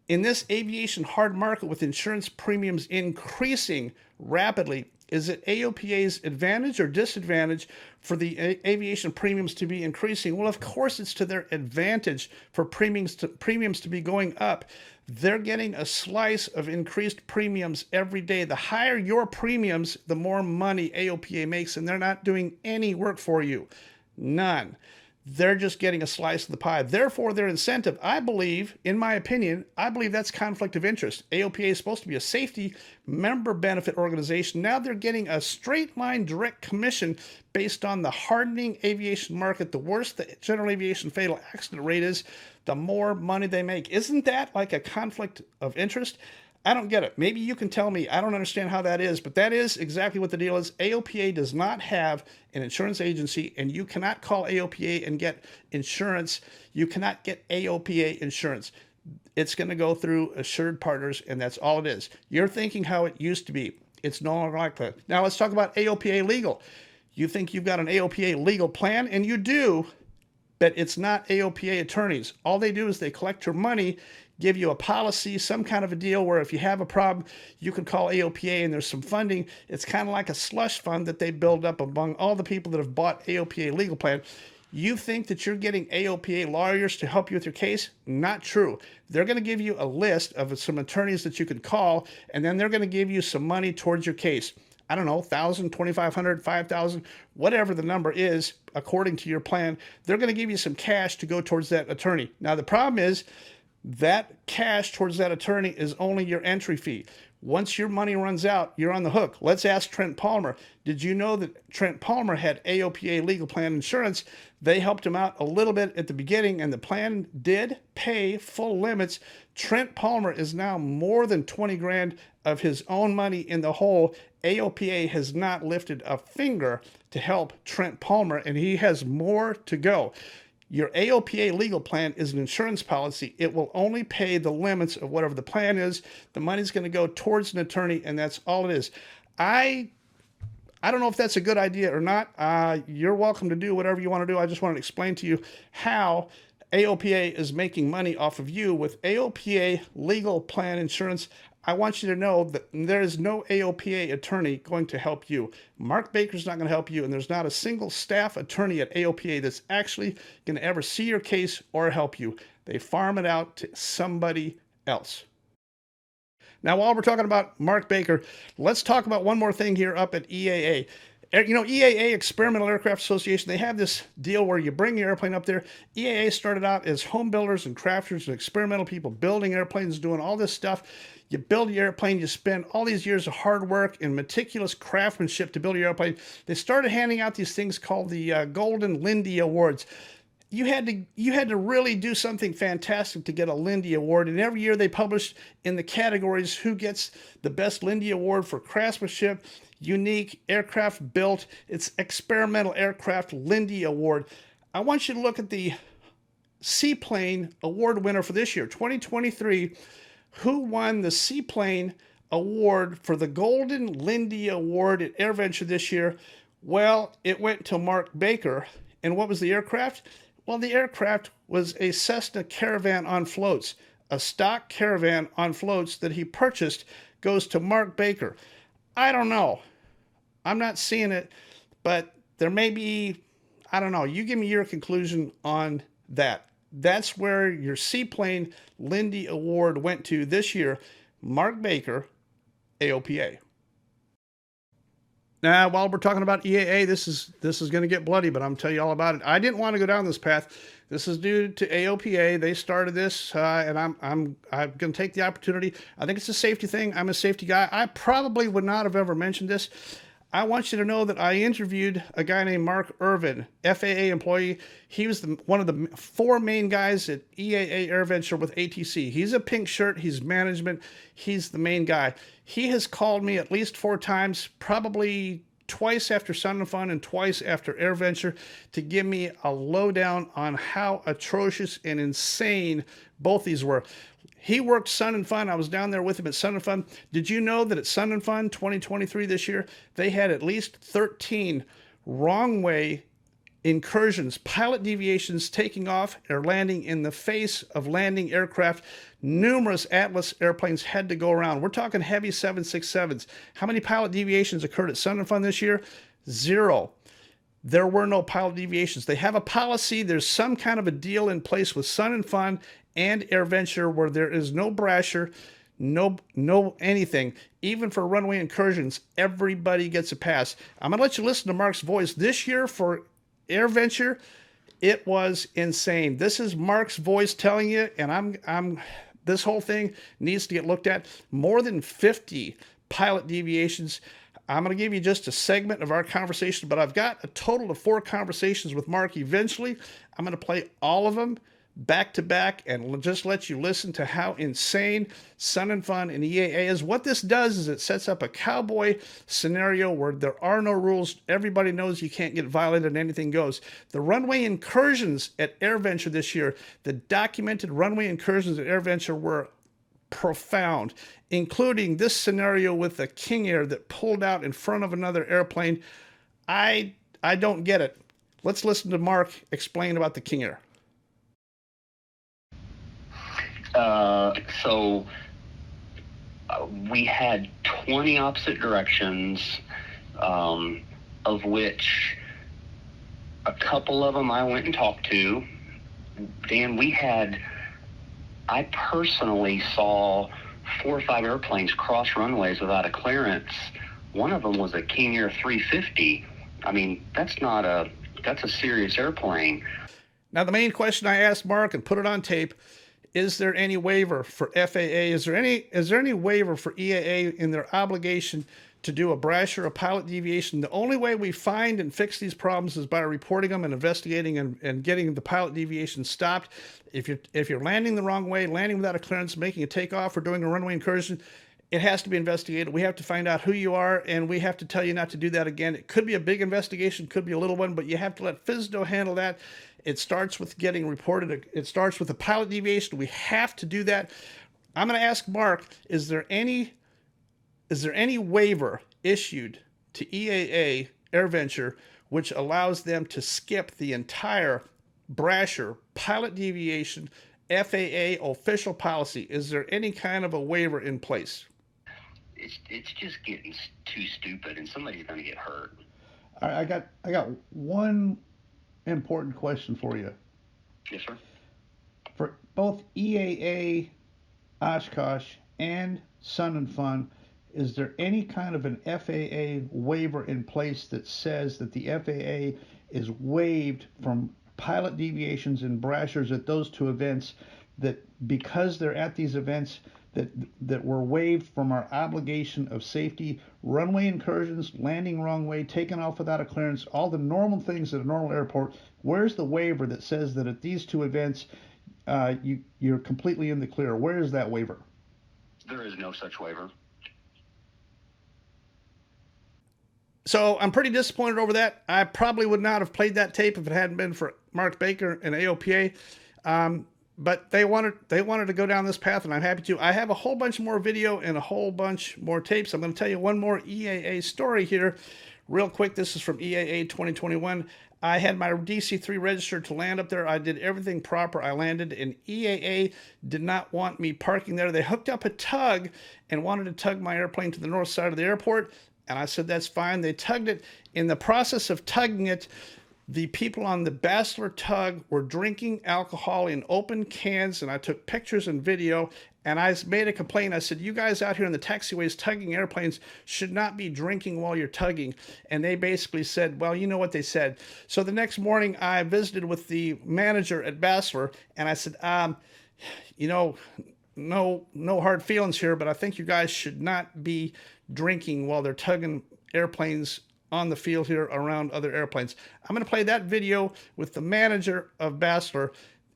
Speaker 2: In this aviation hard market with insurance premiums increasing rapidly, is it AOPA's advantage or disadvantage for the aviation premiums to be increasing? Well, of course, it's to their advantage for premiums to be going up. They're getting a slice of increased premiums every day. The higher your premiums, the more money AOPA makes, and they're not doing any work for you. None. They're just getting a slice of the pie. Therefore, their incentive, I believe, in my opinion, I believe that's conflict of interest. AOPA is supposed to be a safety member benefit organization. Now they're getting a straight line direct commission based on the hardening aviation market. The worse the general aviation fatal accident rate is, the more money they make. Isn't that like a conflict of interest? I don't get it. Maybe you can tell me. I don't understand how that is, but that is exactly what the deal is. AOPA does not have an insurance agency, and you cannot call AOPA and get insurance. You cannot get AOPA insurance. It's going to go through Assured Partners, and that's all it is. You're thinking how it used to be. It's no longer like that. Now let's talk about AOPA legal. You think you've got an AOPA legal plan, and you do, but it's not AOPA attorneys. All they do is they collect your money, give you a policy, some kind of a deal where if you have a problem, you can call AOPA and there's some funding. It's kind of like a slush fund that they build up among all the people that have bought AOPA legal plan. You think that you're getting AOPA lawyers to help you with your case? Not true. They're going to give you a list of some attorneys that you can call, and then they're going to give you some money towards your case. I don't know, $1,000, $2,500, $5,000, whatever the number is, according to your plan. They're going to give you some cash to go towards that attorney. Now, the problem is that cash towards that attorney is only your entry fee. Once your money runs out, you're on the hook. Let's ask Trent Palmer. Did you know that Trent Palmer had AOPA legal plan insurance? They helped him out a little bit at the beginning, and the plan did pay full limits. Trent Palmer is now more than 20 grand of his own money in the hole. AOPA has not lifted a finger to help Trent Palmer, and he has more to go. Your AOPA legal plan is an insurance policy. It will only pay the limits of whatever the plan is. The money's going to go towards an attorney, and that's all it is. I don't know if that's a good idea or not. You're welcome to do whatever you want to do. I just wanted to explain to you how AOPA is making money off of you with AOPA legal plan insurance. I want you to know that there is no AOPA attorney going to help you. Mark Baker's not going to help you, and there's not a single staff attorney at AOPA that's actually going to ever see your case or help you. They farm it out to somebody else. Now, while we're talking about Mark Baker, let's talk about one more thing here up at EAA. You know, EAA, Experimental Aircraft Association, they have this deal where you bring your airplane up there. EAA started out as home builders and crafters and experimental people building airplanes, doing all this stuff. You build your airplane, you spend all these years of hard work and meticulous craftsmanship to build your airplane. They started handing out these things called the Golden Lindy Awards. You had to really do something fantastic to get a Lindy Award, and every year they published in the categories who gets the best Lindy Award for craftsmanship, unique aircraft built. It's Experimental Aircraft Lindy Award. I want you to look at the Seaplane Award winner for this year, 2023. Who won the Seaplane Award for the Golden Lindy Award at AirVenture this year? Well, it went to Mark Baker. And what was the aircraft? Well, the aircraft was a Cessna Caravan on floats. A stock Caravan on floats that he purchased goes to Mark Baker. I don't know. I'm not seeing it, but there may be, I don't know. You give me your conclusion on that. That's where your Seaplane Lindy Award went to this year. Mark Baker, AOPA. Now, while we're talking about EAA, this is going to get bloody, but I'm telling you all about it. I didn't want to go down this path. This is due to AOPA. They started this, and I'm going to take the opportunity. I think it's a safety thing. I'm a safety guy. I probably would not have ever mentioned this. I want you to know that I interviewed a guy named Mark Irvin, FAA employee. He was one of the 4 main guys at EAA AirVenture with ATC. He's a pink shirt. He's management. He's the main guy. He has called me at least 4 times, probably twice after Sun and Fun and twice after AirVenture, to give me a lowdown on how atrocious and insane both these were. He worked Sun and Fun. I was down there with him at Sun and Fun. Did you know that at Sun and Fun 2023 this year, they had at least 13 wrong way incursions, pilot deviations, taking off or landing in the face of landing aircraft? Numerous Atlas airplanes had to go around. We're talking heavy 767s. How many pilot deviations occurred at Sun and Fun this year? 0. There were no pilot deviations. They have a policy. There's some kind of a deal in place with Sun and Fun and AirVenture where there is no brasher, no anything. Even for runway incursions, everybody gets a pass. I'm going to let you listen to Mark's voice. This year for AirVenture, it was insane. This is Mark's voice telling you, and this whole thing needs to get looked at. More than 50 pilot deviations. I'm going to give you just a segment of our conversation, but I've got a total of 4 conversations with Mark. Eventually, I'm going to play all of them back to back and just let you listen to how insane Sun and Fun and EAA is. What this does is it sets up a cowboy scenario where there are no rules. Everybody knows you can't get violated and anything goes. The runway incursions at AirVenture this year, the documented runway incursions at AirVenture were profound, including this scenario with the King Air that pulled out in front of another airplane. I don't get it. Let's listen to Mark explain about the King Air.
Speaker 6: We had 20 opposite directions, of which a couple of them I went and talked to. Dan, I personally saw 4 or 5 airplanes cross runways without a clearance. One of them was a King Air 350. I mean, that's a serious airplane.
Speaker 2: Now, the main question I asked Mark and put it on tape is there any waiver for FAA? Is there any waiver for EAA in their obligation to do a brash or a pilot deviation? The only way we find and fix these problems is by reporting them and investigating and getting the pilot deviation stopped. If you're landing the wrong way, landing without a clearance, making a takeoff, or doing a runway incursion, it has to be investigated. We have to find out who you are, and we have to tell you not to do that again. It could be a big investigation, could be a little one, but you have to let FSDO handle that. It starts with getting reported. It starts with a pilot deviation. We have to do that. I'm going to ask Mark, is there any waiver issued to EAA AirVenture which allows them to skip the entire brasher pilot deviation FAA official policy? Is there any kind of a waiver in place?
Speaker 6: It's just getting too stupid, and somebody's going to get hurt.
Speaker 7: All right, I got one important question for you.
Speaker 6: Yes, sir.
Speaker 7: For both EAA, Oshkosh, and Sun and Fun, is there any kind of an FAA waiver in place that says that the FAA is waived from pilot deviations and brashers at those two events, that because they're at these events that we're waived from our obligation of safety, runway incursions, landing wrong way, taking off without a clearance, all the normal things at a normal airport? Where's the waiver that says that at these two events you're completely in the clear? Where is that waiver?
Speaker 6: There is no such waiver.
Speaker 2: So I'm pretty disappointed over that. I probably would not have played that tape if it hadn't been for Mark Baker and AOPA. But they wanted to go down this path, and I'm happy to. I have a whole bunch more video and a whole bunch more tapes. I'm going to tell you one more EAA story here real quick. This is from EAA 2021. I had my DC-3 registered to land up there. I did everything proper. I landed, and EAA did not want me parking there. They hooked up a tug and wanted to tug my airplane to the north side of the airport, and I said, that's fine. They tugged it. In the process of tugging it, the people on the Basler tug were drinking alcohol in open cans, and I took pictures and video, and I made a complaint. I said, you guys out here in the taxiways tugging airplanes should not be drinking while you're tugging. And they basically said, well, you know what they said. So the next morning, I visited with the manager at Basler, and I said, you know, no hard feelings here, but I think you guys should not be drinking while they're tugging airplanes on the field here around other airplanes. I'm going to play that video with the manager of Basler.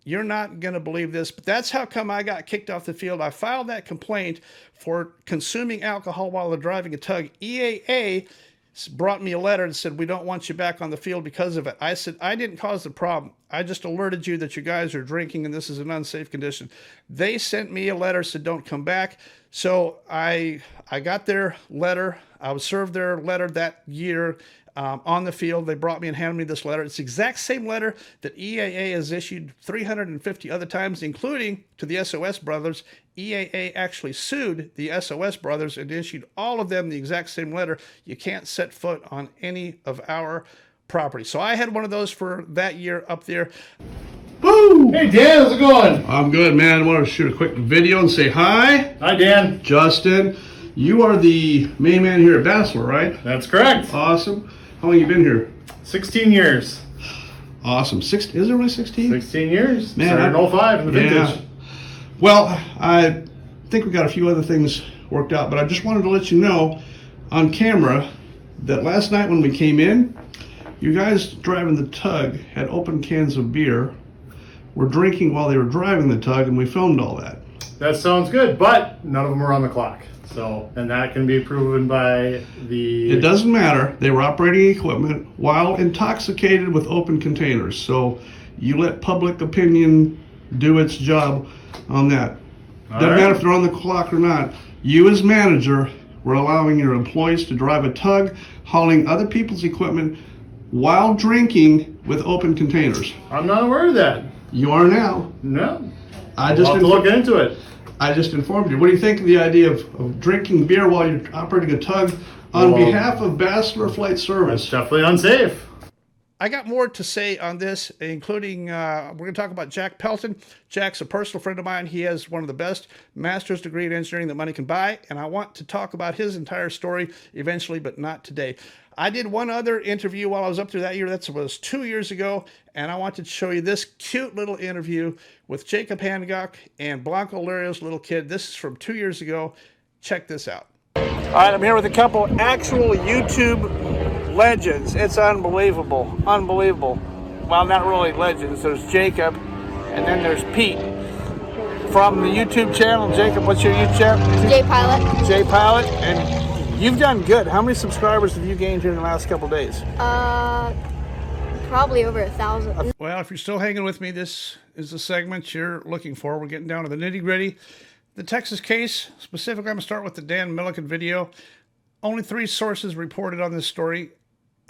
Speaker 2: You're not going to believe this, but that's how come I got kicked off the field. I filed that complaint for consuming alcohol while they're driving a tug. EAA brought me a letter and said, we don't want you back on the field because of it. I said, I didn't cause the problem. I just alerted you that you guys are drinking and this is an unsafe condition. They sent me a letter, said don't come back. So I got their letter. I was served their letter that year on the field. They brought me and handed me this letter. It's the exact same letter that EAA has issued 350 other times, including to the SOS brothers. EAA actually sued the SOS brothers and issued all of them the exact same letter. You can't set foot on any of our property. So I had one of those for that year up there.
Speaker 8: Woo! Hey Dan, how's it going?
Speaker 2: I'm good, man. I want to shoot a quick video and say hi.
Speaker 8: Hi Dan.
Speaker 2: Justin, you are the main man here at Basler, right?
Speaker 8: That's correct.
Speaker 2: Awesome. How long you been here?
Speaker 8: 16 years.
Speaker 2: Awesome. Is it really 16?
Speaker 8: 16 years.
Speaker 2: Man,
Speaker 8: started in 05 in the vintage.
Speaker 2: Well, I think we got a few other things worked out, but I just wanted to let you know on camera that last night when we came in, you guys driving the tug had open cans of beer, were drinking while they were driving the tug, and we filmed all that.
Speaker 8: That sounds good, but none of them were on the clock. So, and that can be proven by the...
Speaker 2: It doesn't matter. They were operating equipment while intoxicated with open containers. So you let public opinion do its job on that. Doesn't matter if they're on the clock or not. You as manager were allowing your employees to drive a tug, hauling other people's equipment while drinking with open containers.
Speaker 8: I'm not aware of that.
Speaker 2: You are now.
Speaker 8: No.
Speaker 2: I'll
Speaker 8: have to look into it.
Speaker 2: I just informed you. What do you think of the idea of drinking beer while you're operating a tug on behalf of Basler Flight Service?
Speaker 8: It's definitely unsafe.
Speaker 2: I got more to say on this, including we're going to talk about Jack Pelton. Jack's a personal friend of mine. He has one of the best master's degree in engineering that money can buy, and I want to talk about his entire story eventually, but not today. I did one other interview while I was up there that year. That was 2 years ago, and I wanted to show you this cute little interview with Jacob Hancock and Blanco Lario's little kid. This is from 2 years ago. Check this out. All right, I'm here with a couple actual YouTube legends. It's unbelievable. Unbelievable. Well, not really legends. There's Jacob, and then there's Pete from the YouTube channel. Jacob, what's your YouTube channel?
Speaker 9: J Pilot.
Speaker 2: J Pilot, and you've done good. How many subscribers have you gained here in the last couple days?
Speaker 9: Probably over 1,000.
Speaker 2: Well, if you're still hanging with me, this is the segment you're looking for. We're getting down to the nitty-gritty. The Texas case, specifically, I'm going to start with the Dan Milliken video. Only 3 sources reported on this story: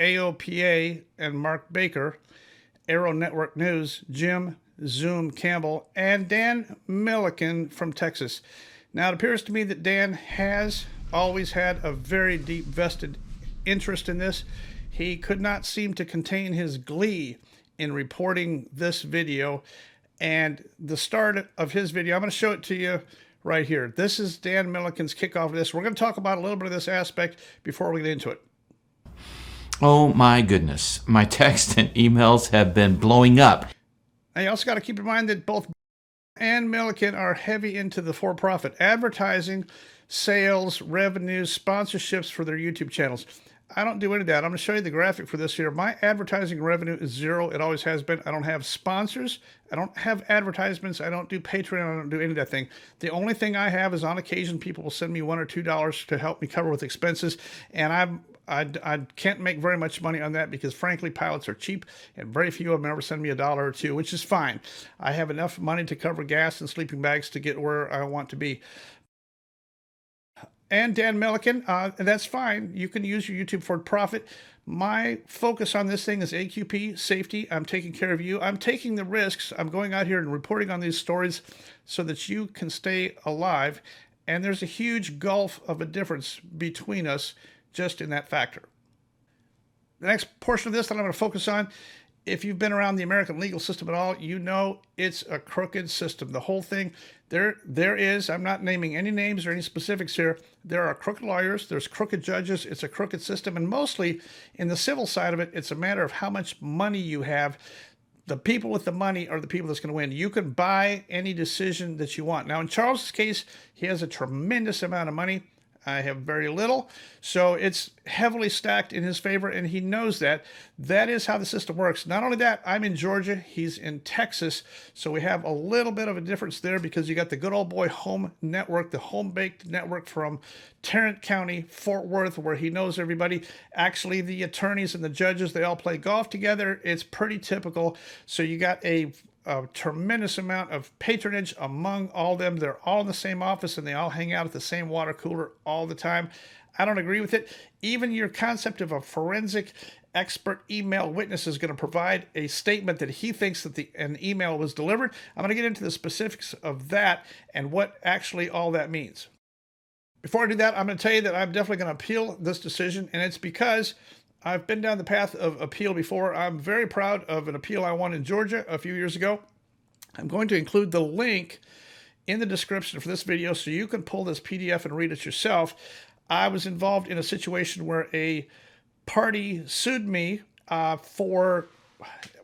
Speaker 2: AOPA and Mark Baker, Arrow Network News, Jim Zoom Campbell, and Dan Milliken from Texas. Now, it appears to me that Dan has always had a very deep vested interest in this. He could not seem to contain his glee in reporting this video. And the start of his video, I'm going to show it to you right here. This is Dan Milliken's kickoff of this. We're going to talk about a little bit of this aspect before we get into it.
Speaker 4: Oh my goodness. My texts and emails have been blowing up.
Speaker 2: Now, you also got to keep in mind that both and Milliken are heavy into the for-profit advertising, sales, revenues, sponsorships for their YouTube channels. I don't do any of that. I'm going to show you the graphic for this here. My advertising revenue is 0. It always has been. I don't have sponsors. I don't have advertisements. I don't do Patreon. I don't do any of that thing. The only thing I have is on occasion people will send me $1 or $2 to help me cover with expenses, and I can't make very much money on that because, frankly, pilots are cheap, and very few of them ever send me $1 or $2, which is fine. I have enough money to cover gas and sleeping bags to get where I want to be. And Dan Milliken, and that's fine. You can use your YouTube for profit. My focus on this thing is AQP, safety. I'm taking care of you. I'm taking the risks. I'm going out here and reporting on these stories so that you can stay alive. And there's a huge gulf of a difference between us just in that factor. The next portion of this that I'm going to focus on, if you've been around the American legal system at all, you know it's a crooked system. The whole thing, there is, I'm not naming any names or any specifics here, there are crooked lawyers, there's crooked judges, it's a crooked system, and mostly in the civil side of it, it's a matter of how much money you have. The people with the money are the people that's going to win. You can buy any decision that you want. Now, in Charles's case, he has a tremendous amount of money. I have very little, so it's heavily stacked in his favor, and he knows that. That is how the system works. Not only that, I'm in Georgia, he's in Texas, so we have a little bit of a difference there because you got the good old boy home network, the home-baked network from Tarrant County, Fort Worth, where he knows everybody. Actually, the attorneys and the judges, they all play golf together. It's pretty typical, so you got a tremendous amount of patronage among all of them. They're all in the same office and they all hang out at the same water cooler all the time. I don't agree with it. Even your concept of a forensic expert email witness is going to provide a statement that he thinks that an email was delivered. I'm going to get into the specifics of that and what actually all that means. Before I do that, I'm going to tell you that I'm definitely going to appeal this decision, and it's because I've been down the path of appeal before. I'm very proud of an appeal I won in Georgia a few years ago. I'm going to include the link in the description for this video so you can pull this PDF and read it yourself. I was involved in a situation where a party sued me for,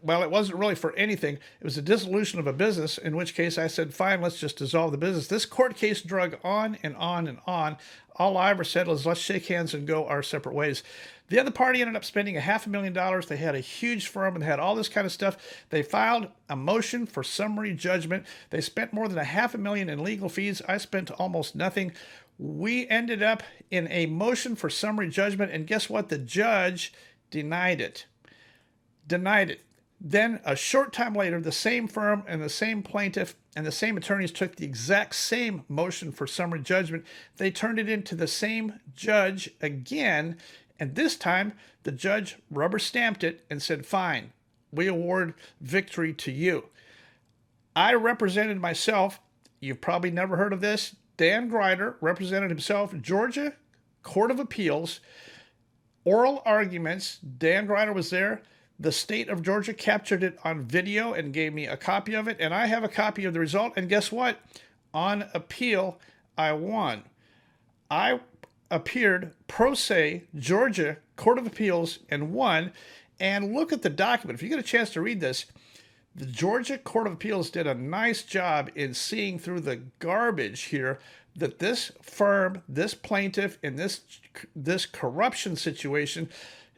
Speaker 2: well, it wasn't really for anything. It was a dissolution of a business, in which case I said, fine, let's just dissolve the business. This court case drug on and on and on. All I ever said was, let's shake hands and go our separate ways. The other party ended up spending $500,000. They had a huge firm and had all this kind of stuff. They filed a motion for summary judgment. They spent more than $500,000 in legal fees. I spent almost nothing. We ended up in a motion for summary judgment, and guess what? The judge denied it. Denied it. Then a short time later, the same firm and the same plaintiff and the same attorneys took the exact same motion for summary judgment. They turned it into the same judge again, and this time the judge rubber stamped it and said, fine, we award victory to you. I represented myself. You've probably never heard of this. Dan Grider represented himself, Georgia Court of Appeals, oral arguments. Dan Grider was there. The state of Georgia captured it on video and gave me a copy of it, and I have a copy of the result. And guess what? On appeal, I won. I appeared pro se, Georgia Court of Appeals, and won. And look at the document. If you get a chance to read this, the Georgia Court of Appeals did a nice job in seeing through the garbage here that this firm, this plaintiff, in this corruption situation,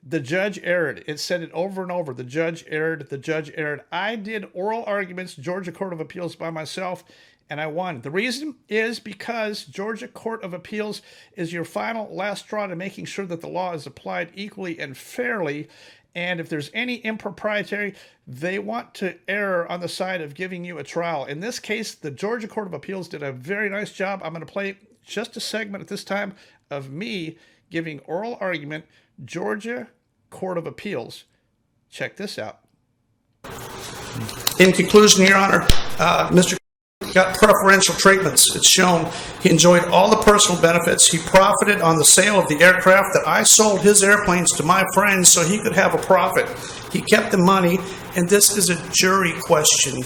Speaker 2: the judge erred. It said it over and over. The judge erred. The judge erred. I did oral arguments, Georgia Court of Appeals, by myself, and I won. The reason is because Georgia Court of Appeals is your final last straw to making sure that the law is applied equally and fairly. And if there's any impropriety, they want to err on the side of giving you a trial. In this case, the Georgia Court of Appeals did a very nice job. I'm going to play just a segment at this time of me giving oral argument, Georgia Court of Appeals. Check this out. In conclusion, Your Honor, Mr. got preferential treatments. It's shown he enjoyed all the personal benefits. He profited on the sale of the aircraft that I sold his airplanes to my friends so he could have a profit. He kept the money, and this is a jury question.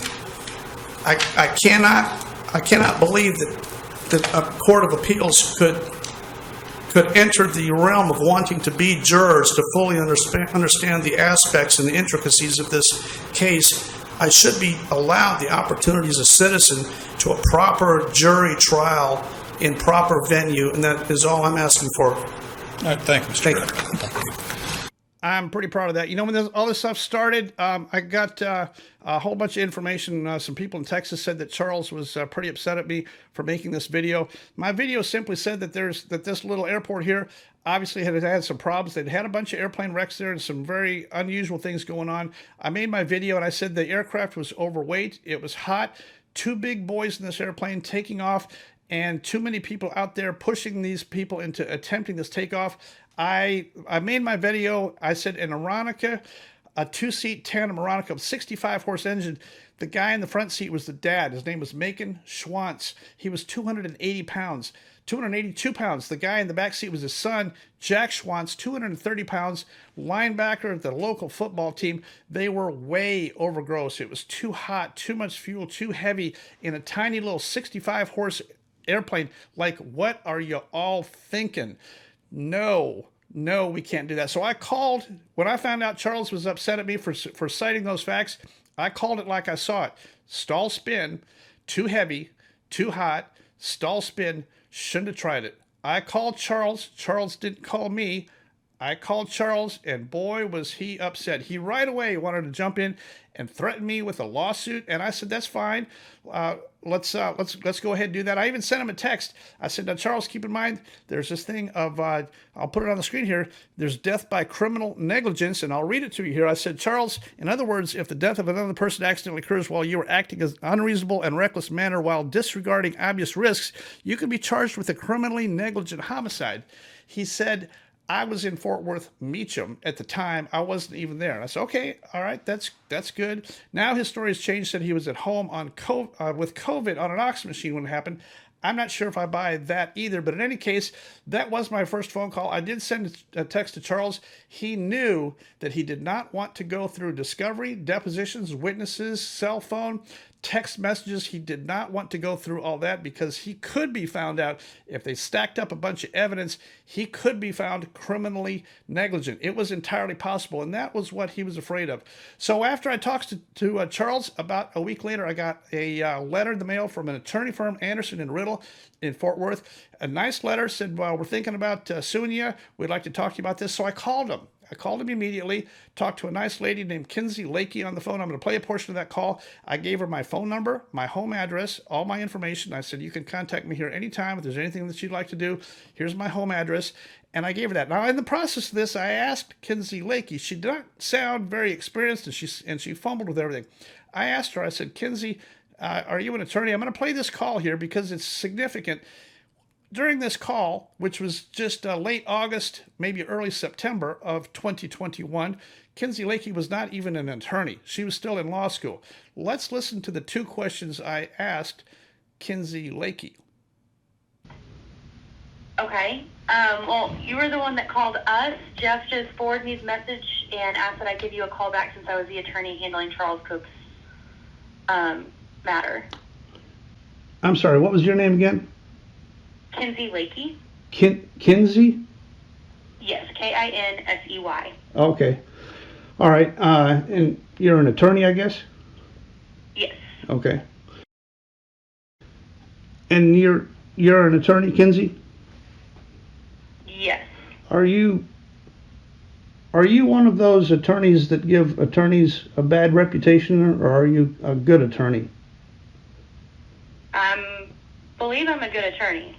Speaker 2: I cannot believe that a court of appeals could enter the realm of wanting to be jurors to fully understand the aspects and the intricacies of this case. I should be allowed the opportunity as a citizen to a proper jury trial in proper venue, and that is all I'm asking for.
Speaker 7: All right, thank you, Mr.
Speaker 2: Thank you. I'm pretty proud of that. You know, when all this stuff started, I got a whole bunch of information. Some people in Texas said that Charles was pretty upset at me for making this video. My video simply said that this little airport here obviously had some problems. They'd had a bunch of airplane wrecks there and some very unusual things going on. I made my video and I said the aircraft was overweight. It was hot. 2 big boys in this airplane taking off, and too many people out there pushing these people into attempting this takeoff. I made my video. I said an Aeronica, a 2-seat tandem Aeronica of 65-horse engine. The guy in the front seat was the dad. His name was Macon, Schwantz. He was 280 pounds. 282 pounds. The guy in the back seat was his son, Jack Schwantz, 230 pounds, linebacker at the local football team. They were way overgross. It was too hot, too much fuel, too heavy in a tiny little 65-horse airplane. Like, what are you all thinking? No, we can't do that. So I called, when I found out Charles was upset at me for citing those facts, I called it like I saw it. Stall spin, too heavy, too hot, stall spin, shouldn't have tried it. I called Charles. Charles didn't call me. I called Charles, and boy, was he upset. He right away wanted to jump in and threaten me with a lawsuit, and I said, that's fine. Let's go ahead and do that. I even sent him a text. I said, now, Charles, keep in mind, there's this thing of, I'll put it on the screen here, there's death by criminal negligence, and I'll read it to you here. I said, Charles, in other words, if the death of another person accidentally occurs while you were acting as unreasonable and reckless manner while disregarding obvious risks, you can be charged with a criminally negligent homicide. He said, I was in Fort Worth Meacham at the time. I wasn't even there. And I said, okay, all right, that's good. Now his story has changed. Said he was at home on with COVID on an oxygen machine when it happened. I'm not sure if I buy that either, but in any case, that was my first phone call. I did send a text to Charles. He knew that he did not want to go through discovery, depositions, witnesses, cell phone, text messages. He did not want to go through all that because he could be found out. If they stacked up a bunch of evidence, he could be found criminally negligent. It was entirely possible, and that was what he was afraid of. So after I talked to Charles, about a week later, I got a letter in the mail from an attorney firm, Anderson and Riddle, in Fort Worth. A nice letter, said, well, we're thinking about suing you. We'd like to talk to you about this. So I called him. I called him immediately, talked to a nice lady named Kinsey Lakey on the phone. I'm going to play a portion of that call. I gave her my phone number, my home address, all my information. I said, you can contact me here anytime if there's anything that you'd like to do. Here's my home address. And I gave her that. Now, in the process of this, I asked Kinsey Lakey. She did not sound very experienced, and she fumbled with everything. I asked her, I said, Kinsey, are you an attorney? I'm going to play this call here because it's significant. During this call, which was just late August, maybe early September of 2021, Kinsey Lakey was not even an attorney. She was still in law school. Let's listen to the 2 questions I asked Kinsey Lakey.
Speaker 9: Okay. Well, you were the one that called us. Jeff just forwarded me his message and asked that I give you a call back since I was the attorney handling Charles Cook's matter.
Speaker 7: I'm sorry, what was your name again?
Speaker 9: Kinsey Lakey?
Speaker 7: Kinsey?
Speaker 9: Yes, Kinsey.
Speaker 7: Okay. All right. And you're an attorney, I guess?
Speaker 9: Yes.
Speaker 7: Okay. And you're an attorney, Kinsey?
Speaker 9: Yes.
Speaker 7: Are you one of those attorneys that give attorneys a bad reputation, or are you a good attorney?
Speaker 9: I believe I'm a good attorney.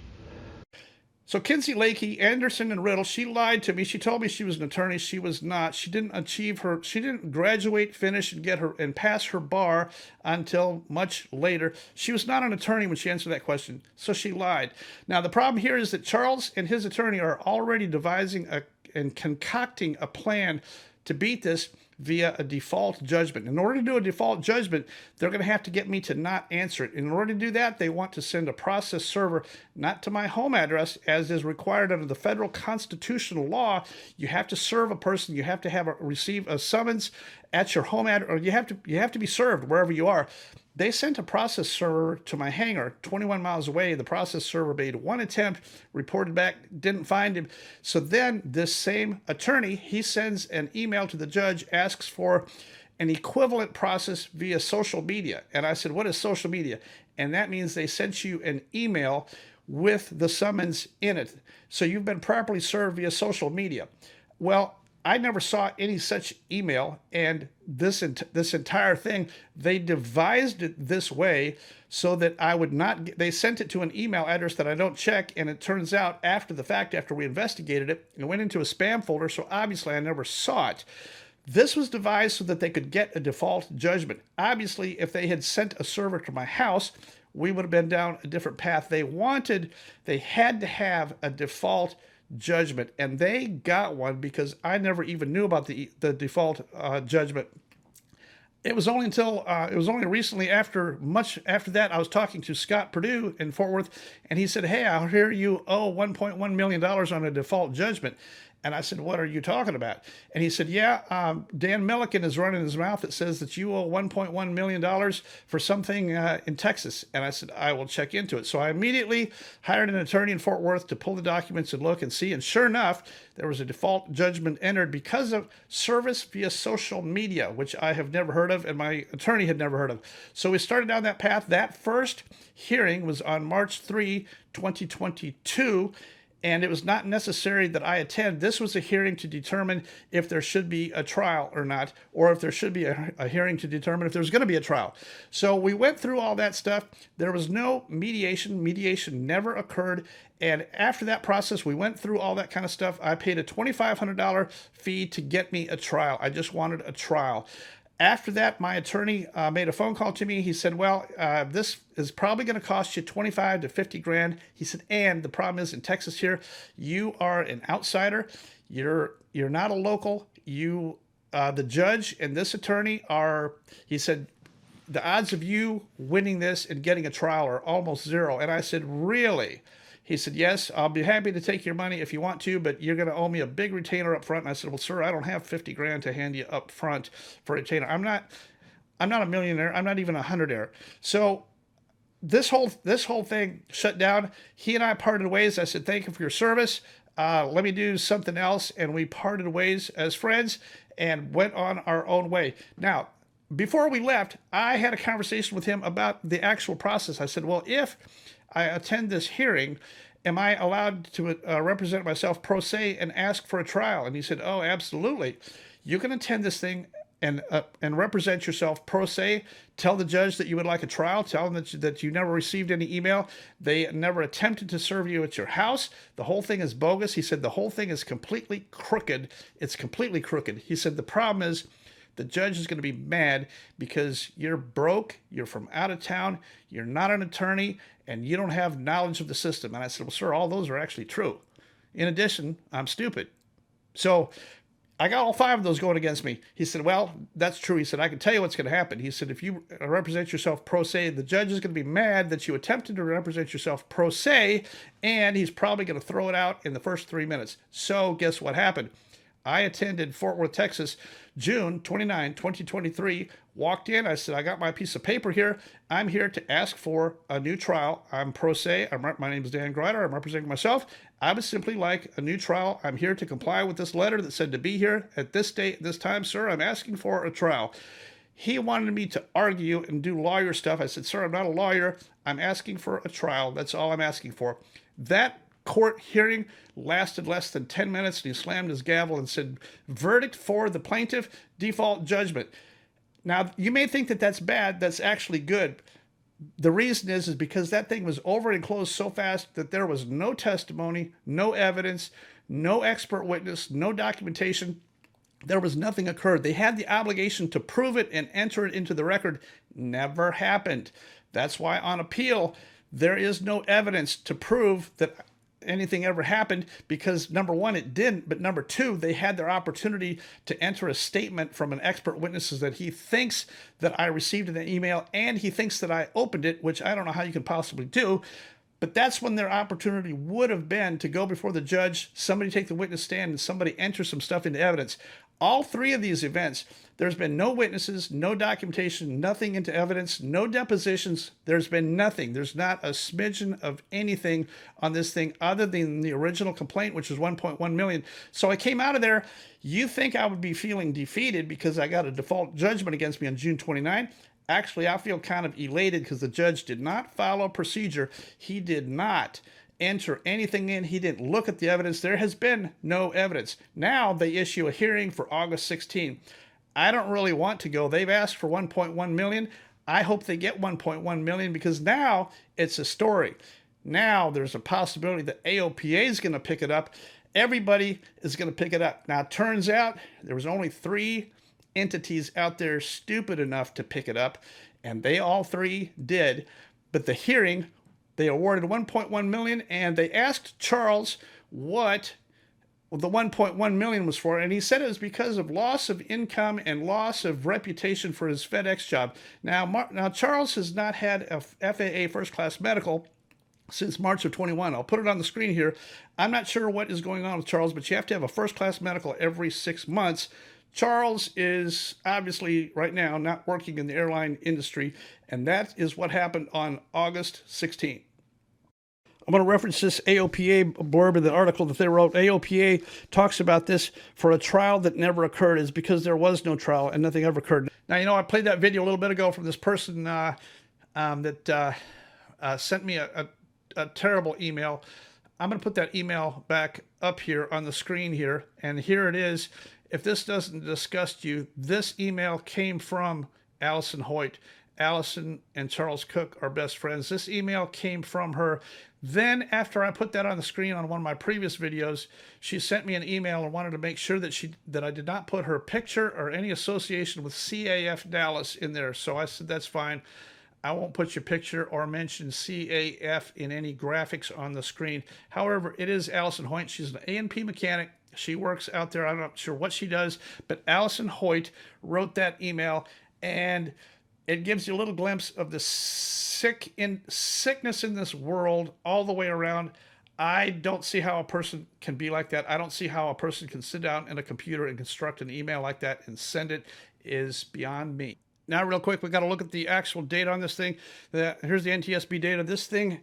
Speaker 2: So Kinsey Lakey, Anderson and Riddle, she lied to me. She told me she was an attorney. She was not. She didn't graduate, finish, and pass her bar until much later. She was not an attorney when she answered that question, so she lied. Now, the problem here is that Charles and his attorney are already devising and concocting a plan to beat this via a default judgment. In order to do a default judgment, they're going to have to get me to not answer it. In order to do that, they want to send a process server not to my home address, as is required under the federal constitutional law. You have to serve a person. You have to receive a summons at your home address, or you have to be served wherever you are. They sent a process server to my hangar 21 miles away. The process server made one attempt, reported back, didn't find him. So then this same attorney, he sends an email to the judge, asks for an equivalent process via social media. And I said, what is social media? And that means they sent you an email with the summons in it. So you've been properly served via social media. Well, I never saw any such email, and this entire thing, they devised it this way so that I would not. They sent it to an email address that I don't check, and it turns out after the fact, after we investigated it, it went into a spam folder. So obviously, I never saw it. This was devised so that they could get a default judgment. Obviously, if they had sent a server to my house, we would have been down a different path. They had to have a default judgment, and they got one because I never even knew about the default judgment. It was only recently, much after that, I was talking to Scott Perdue in Fort Worth, and he said, "Hey, I hear you owe $1.1 million on a default judgment." And I said, "What are you talking about?" And he said, "Yeah, Dan Milliken is running his mouth that says that you owe $1.1 million for something in Texas." And I said, "I will check into it." So I immediately hired an attorney in Fort Worth to pull the documents and look and see. And sure enough, there was a default judgment entered because of service via social media, which I have never heard of and my attorney had never heard of. So we started down that path. That first hearing was on March 3, 2022. And it was not necessary that I attend. This was a hearing to determine if there should be a trial or not, or if there should be a hearing to determine if there's going to be a trial. So we went through all that stuff. There was no mediation. Mediation never occurred. And after that process, we went through all that kind of stuff. I paid a $2,500 fee to get me a trial. I just wanted a trial. After that, my attorney made a phone call to me. He said, "Well, this is probably going to cost you 25 to 50 grand." He said, "And the problem is in Texas here, you are an outsider. You're not a local. The judge and this attorney are," he said, "the odds of you winning this and getting a trial are almost zero." And I said, "Really?" He said, "Yes, I'll be happy to take your money if you want to, but you're going to owe me a big retainer up front." And I said, "Well, sir, I don't have 50 grand to hand you up front for a retainer. I'm not a millionaire. I'm not even a hundredaire." So this whole thing shut down. He and I parted ways. I said, "Thank you for your service. Let me do something else." And we parted ways as friends and went on our own way. Now, before we left, I had a conversation with him about the actual process. I said, "Well, if I attend this hearing, am I allowed to represent myself pro se and ask for a trial?" And he said, "Oh, absolutely. You can attend this thing and represent yourself pro se. Tell the judge that you would like a trial. Tell them that you never received any email. They never attempted to serve you at your house. The whole thing is bogus." He said, "The whole thing is completely crooked. It's completely crooked." He said, "The problem is the judge is going to be mad because you're broke, you're from out of town, you're not an attorney, and you don't have knowledge of the system." And I said, "Well, sir, all those are actually true. In addition, I'm stupid." So I got all 5 of those going against me. He said, "Well, that's true." He said, "I can tell you what's going to happen." He said, "If you represent yourself pro se, the judge is going to be mad that you attempted to represent yourself pro se, and he's probably going to throw it out in the first 3 minutes." So guess what happened? I attended Fort Worth, Texas, June 29, 2023. Walked in. I said, I got my piece of paper here. I'm here to ask for a new trial. I'm pro se. My name is Dan Grider. I'm representing myself. I would simply like a new trial. I'm here to comply with this letter that said to be here at this date, this time, sir. I'm asking for a trial. He wanted me to argue and do lawyer stuff. I said, sir, I'm not a lawyer. I'm asking for a trial. That's all I'm asking for. That court hearing lasted less than 10 minutes, and he slammed his gavel and said, verdict for the plaintiff, default judgment. Now, you may think that that's bad. That's actually good. The reason is because that thing was over and closed so fast that there was no testimony, no evidence, no expert witness, no documentation. There was nothing occurred. They had the obligation to prove it and enter it into the record. Never happened. That's why on appeal, there is no evidence to prove that anything ever happened, because number one, it didn't, but number two, they had their opportunity to enter a statement from an expert witness that he thinks that I received in the email and he thinks that I opened it, which I don't know how you can possibly do. But that's when their opportunity would have been to go before the judge, somebody take the witness stand, and somebody enter some stuff into evidence. All three of these events, there's been no witnesses, no documentation, nothing into evidence, no depositions. There's been nothing. There's not a smidgen of anything on this thing other than the original complaint, which was 1.1 million. So I came out of there. You think I would be feeling defeated because I got a default judgment against me on June 29? Actually, I feel kind of elated because the judge did not follow procedure. He did not enter anything in. He didn't look at the evidence. There has been no evidence. Now they issue a hearing for August 16. I don't really want to go. They've asked for 1.1 million. I hope they get 1.1 million because now it's a story. Now there's a possibility that AOPA is going to pick it up. Everybody is going to pick it up. Now, it turns out there was only 3 entities out there stupid enough to pick it up, and they all 3 did. But the hearing, they awarded 1.1 million, and they asked Charles what the 1.1 million was for, and he said it was because of loss of income and loss of reputation for his FedEx job. Now Charles has not had a FAA first class medical since March of 21. I'll put it on the screen here. I'm not sure what is going on with Charles, but you have to have a first class medical every 6 months. Charles is obviously right now not working in the airline industry, and that is what happened on August 16th. I'm going to reference this AOPA blurb in the article that they wrote. AOPA talks about this for a trial that never occurred is because there was no trial and nothing ever occurred. Now, I played that video a little bit ago from this person that sent me a terrible email. I'm going to put that email back up here on the screen here, and here it is. If this doesn't disgust you, this email came from Allison Hoyt. Allison and Charles Cook are best friends. This email came from her. Then after I put that on the screen on one of my previous videos, she sent me an email and wanted to make sure that I did not put her picture or any association with CAF Dallas in there. So I said, that's fine. I won't put your picture or mention CAF in any graphics on the screen. However, it is Allison Hoyt. She's an A&P mechanic. She works out there. I'm not sure what she does, but Allison Hoyt wrote that email, and it gives you a little glimpse of the sickness in this world all the way around. I don't see how a person can be like that. I don't see how a person can sit down in a computer and construct an email like that and send it. Is beyond me. Now, real quick, we got to look at the actual data on this thing. Here's the NTSB data. This thing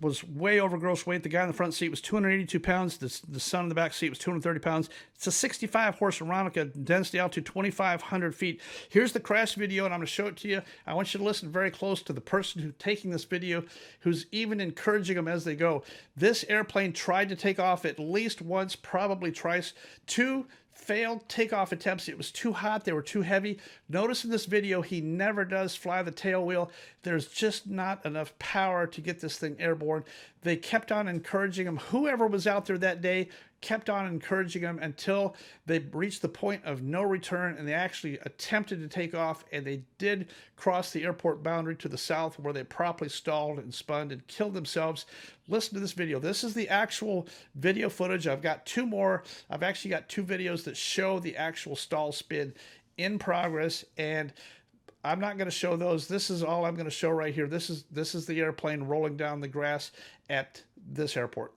Speaker 2: was way over gross weight. The guy in the front seat was 282 pounds. The son in the back seat was 230 pounds. It's a 65 horse Aeronica, density altitude 2,500 feet. Here's the crash video, and I'm going to show it to you. I want you to listen very close to the person who's taking this video, who's even encouraging them as they go. This airplane tried to take off at least once, probably twice. 2 failed takeoff attempts. It was too hot. They were too heavy. Notice in this video, he never does fly the tail wheel. There's just not enough power to get this thing airborne. They kept on encouraging him. Whoever was out there that day kept on encouraging him until they reached the point of no return, and they actually attempted to take off, and they did cross the airport boundary to the south, where they properly stalled and spun and killed themselves. Listen to this video. This is the actual video footage. I've got 2 more. I've actually got 2 videos that show the actual stall spin in progress, and I'm not going to show those. This is all I'm going to show right here. This is the airplane rolling down the grass at this airport.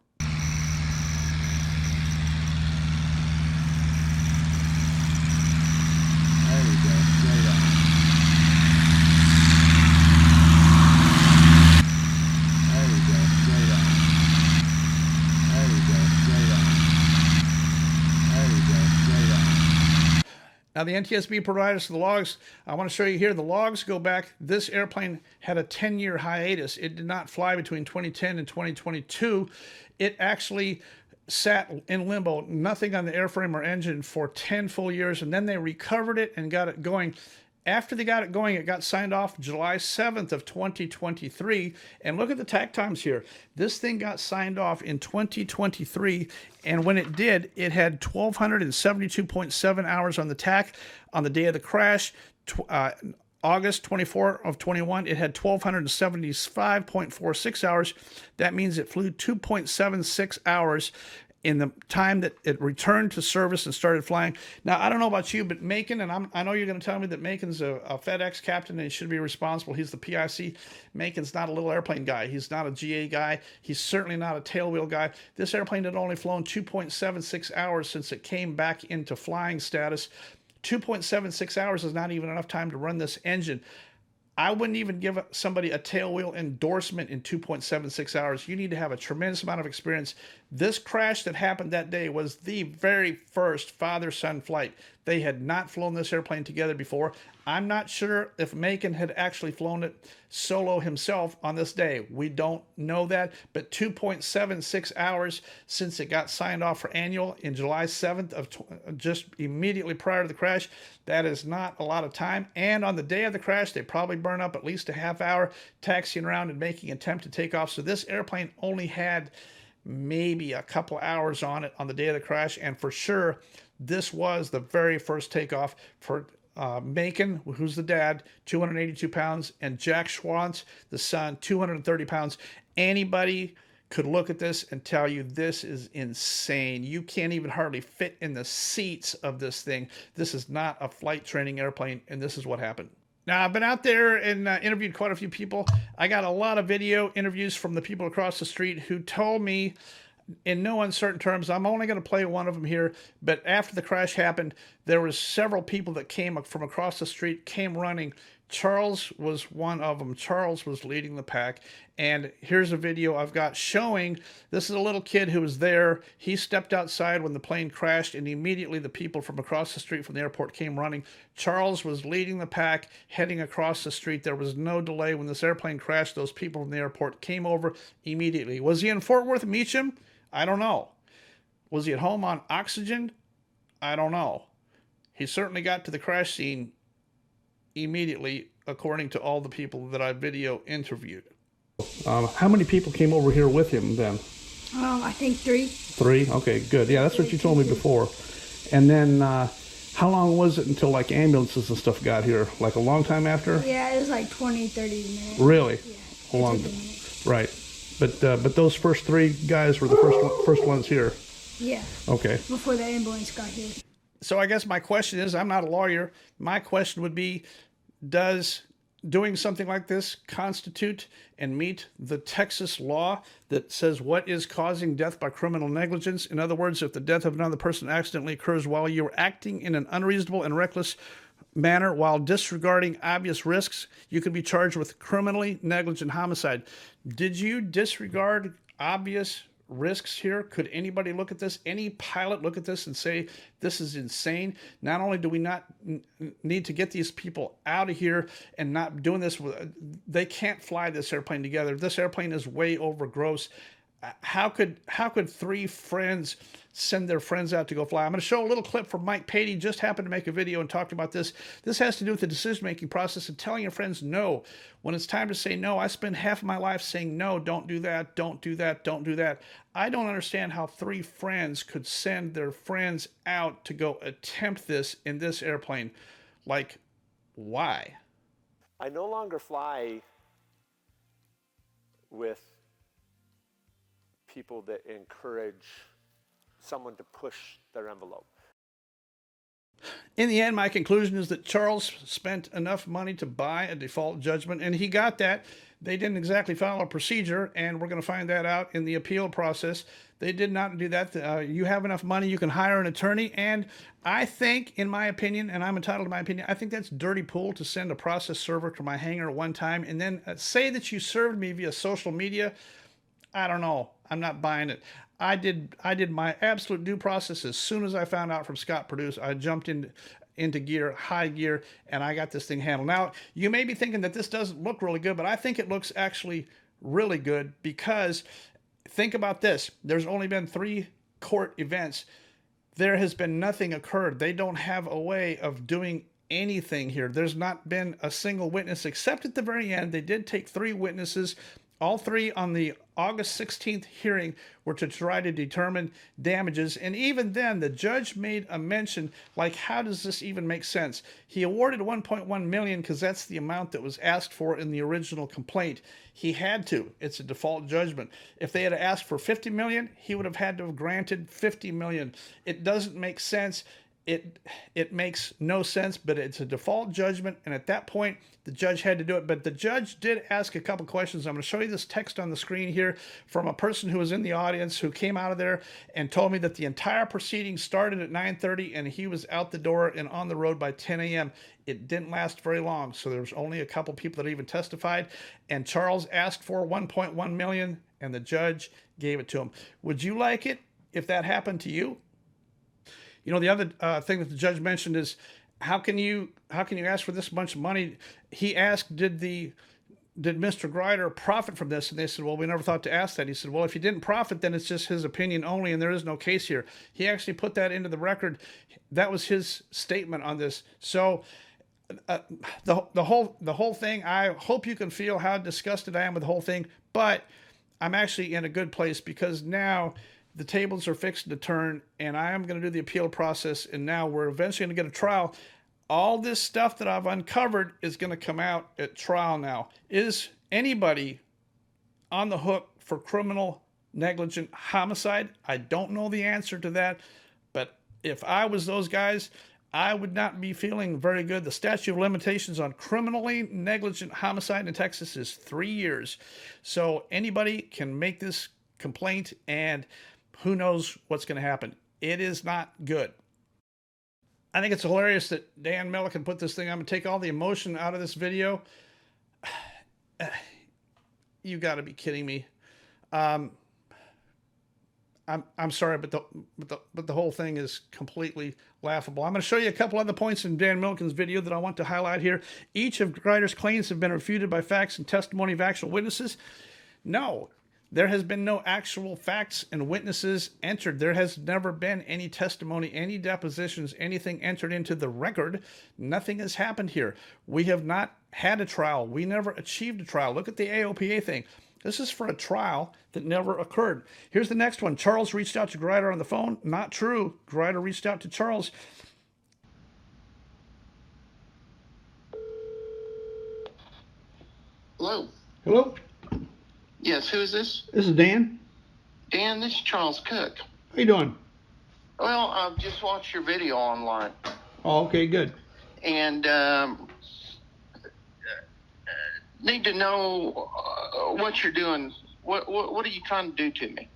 Speaker 2: Now, the NTSB provided us the logs. I want to show you here. The logs go back. This airplane had a 10-year hiatus. It did not fly between 2010 and 2022. It actually sat in limbo, nothing on the airframe or engine for 10 full years, and then they recovered it and got it going. After they got it going, it got signed off July 7th of 2023. And look at the takt times here. This thing got signed off in 2023, and when it did, it had 1,272.7 hours on the tach. On the day of the crash, August 24 of 21, it had 1,275.46 hours. That means it flew 2.76 hours in the time that it returned to service and started flying. Now, I don't know about you, but Macon, and I know you're going to tell me that Macon's a FedEx captain and he should be responsible. He's the PIC. Macon's not a little airplane guy. He's not a GA guy. He's certainly not a tailwheel guy. This airplane had only flown 2.76 hours since it came back into flying status. 2.76 hours is not even enough time to run this engine. I wouldn't even give somebody a tailwheel endorsement in 2.76 hours. You need to have a tremendous amount of experience. This crash that happened that day was the very first father-son flight. They had not flown this airplane together before. I'm not sure if Macon had actually flown it solo himself on this day. We don't know that, but 2.76 hours since it got signed off for annual in July 7th of just immediately prior to the crash, that is not a lot of time. And on the day of the crash, they probably burn up at least a half hour taxiing around and making an attempt to take off. So this airplane only had maybe a couple hours on it on the day of the crash, and for sure, this was the very first takeoff for Macon, who's the dad, 282 pounds, and Jack Schwantz, the son, 230 pounds. Anybody could look at this and tell you this is insane. You can't even hardly fit in the seats of this thing. This is not a flight training airplane, and this is what happened. Now, I've been out there and interviewed quite a few people. I got a lot of video interviews from the people across the street who told me in no uncertain terms, I'm only going to play one of them here, but after the crash happened, there was several people that came from across the street, came running. Charles was one of them. Charles was leading the pack, and here's a video I've got showing, this is a little kid who was there. He stepped outside when the plane crashed, and immediately the people from across the street from the airport came running. Charles was leading the pack, heading across the street. There was no delay. When this airplane crashed, those people from the airport came over immediately. Was he in Fort Worth Meacham? I don't know. Was he at home on oxygen? I don't know. He certainly got to the crash scene immediately, according to all the people that I video interviewed. How many people came over here with him then?
Speaker 10: I think 3.
Speaker 2: 3? Okay, good. Yeah, that's what you told me before. And then how long was it until like ambulances and stuff got here? Like a long time after?
Speaker 10: Yeah, it was like 20, 30 minutes.
Speaker 2: Really?
Speaker 10: Yeah.
Speaker 2: A long time. Right. But those first 3 guys were the first ones here.
Speaker 10: Yeah.
Speaker 2: Okay.
Speaker 10: Before the ambulance got here.
Speaker 2: So I guess my question is, I'm not a lawyer. My question would be, does doing something like this constitute and meet the Texas law that says what is causing death by criminal negligence? In other words, if the death of another person accidentally occurs while you're acting in an unreasonable and reckless manner while disregarding obvious risks, you could be charged with criminally negligent homicide. Did you disregard obvious risks here? Could anybody look at this? Any pilot look at this and say, this is insane? Not only do we not need to get these people out of here and not doing this, they can't fly this airplane together. This airplane is way over gross. How could 3 friends send their friends out to go fly? I'm going to show a little clip from Mike Patey. Just happened to make a video and talked about this. This has to do with the decision-making process and telling your friends no. When it's time to say no, I spend half of my life saying no, don't do that, don't do that, don't do that. I don't understand how 3 friends could send their friends out to go attempt this in this airplane. Like, why?
Speaker 11: I no longer fly with people that encourage someone to push their envelope.
Speaker 2: In the end, my conclusion is that Charles spent enough money to buy a default judgment, and he got that. They didn't exactly follow a procedure, and we're going to find that out in the appeal process. They did not do that. You have enough money, you can hire an attorney, and I think, in my opinion, and I'm entitled to my opinion, I think that's dirty pool to send a process server to my hangar one time and then say that you served me via social media. I don't know. I'm not buying it. I did my absolute due process as soon as I found out from Scott Produce. I jumped into gear, high gear, and I got this thing handled. Now, you may be thinking that this doesn't look really good, but I think it looks actually really good because think about this. There's only been 3 court events. There has been nothing occurred. They don't have a way of doing anything here. There's not been a single witness except at the very end. They did take 3 witnesses. All 3 on the August 16th hearing were to try to determine damages. And even then, the judge made a mention, like, how does this even make sense? He awarded $1.1 million because that's the amount that was asked for in the original complaint. He had to. It's a default judgment. If they had asked for $50 million, he would have had to have granted $50 million. It doesn't make sense. It makes no sense, but it's a default judgment, and at that point, the judge had to do it. But the judge did ask a couple questions. I'm going to show you this text on the screen here from a person who was in the audience who came out of there and told me that the entire proceeding started at 9:30 and he was out the door and on the road by 10 a.m. It didn't last very long, so there was only a couple people that even testified, and Charles asked for $1.1 million, and the judge gave it to him. Would you like it if that happened to you? You know, the other thing that the judge mentioned is how can you ask for this bunch of money? He asked, did Mr. Grider profit from this? And they said, well, we never thought to ask that. He said, well, if he didn't profit, then it's just his opinion only, and there is no case here. He actually put that into the record. That was his statement on this. So the whole thing, I hope you can feel how disgusted I am with the whole thing, but I'm actually in a good place because now the tables are fixed to turn, and I am going to do the appeal process, and now we're eventually going to get a trial. All this stuff that I've uncovered is going to come out at trial now. Is anybody on the hook for criminal negligent homicide? I don't know the answer to that, but if I was those guys, I would not be feeling very good. The statute of limitations on criminally negligent homicide in Texas is 3 years. So anybody can make this complaint, and who knows what's going to happen. It is not good. I think it's hilarious that Dan Milliken put this thing. I'm going to take all the emotion out of this video. You got to be kidding me. I'm sorry, but the whole thing is completely laughable. I'm going to show you a couple other points in Dan Milliken's video that I want to highlight here. Each of Grider's claims have been refuted by facts and testimony of actual witnesses. No. There has been no actual facts and witnesses entered. There has never been any testimony, any depositions, anything entered into the record. Nothing has happened here. We have not had a trial. We never achieved a trial. Look at the AOPA thing. This is for a trial that never occurred. Here's the next one. Charles reached out to Grider on the phone. Not true. Grider reached out to Charles.
Speaker 5: Hello.
Speaker 7: Hello?
Speaker 5: Yes, who is this?
Speaker 7: This is Dan.
Speaker 5: Dan, this is Charles Cook.
Speaker 7: How you doing?
Speaker 5: Well, I've just watched your video online.
Speaker 7: Oh, okay, good.
Speaker 5: And need to know what you're doing. What are you trying to do to me?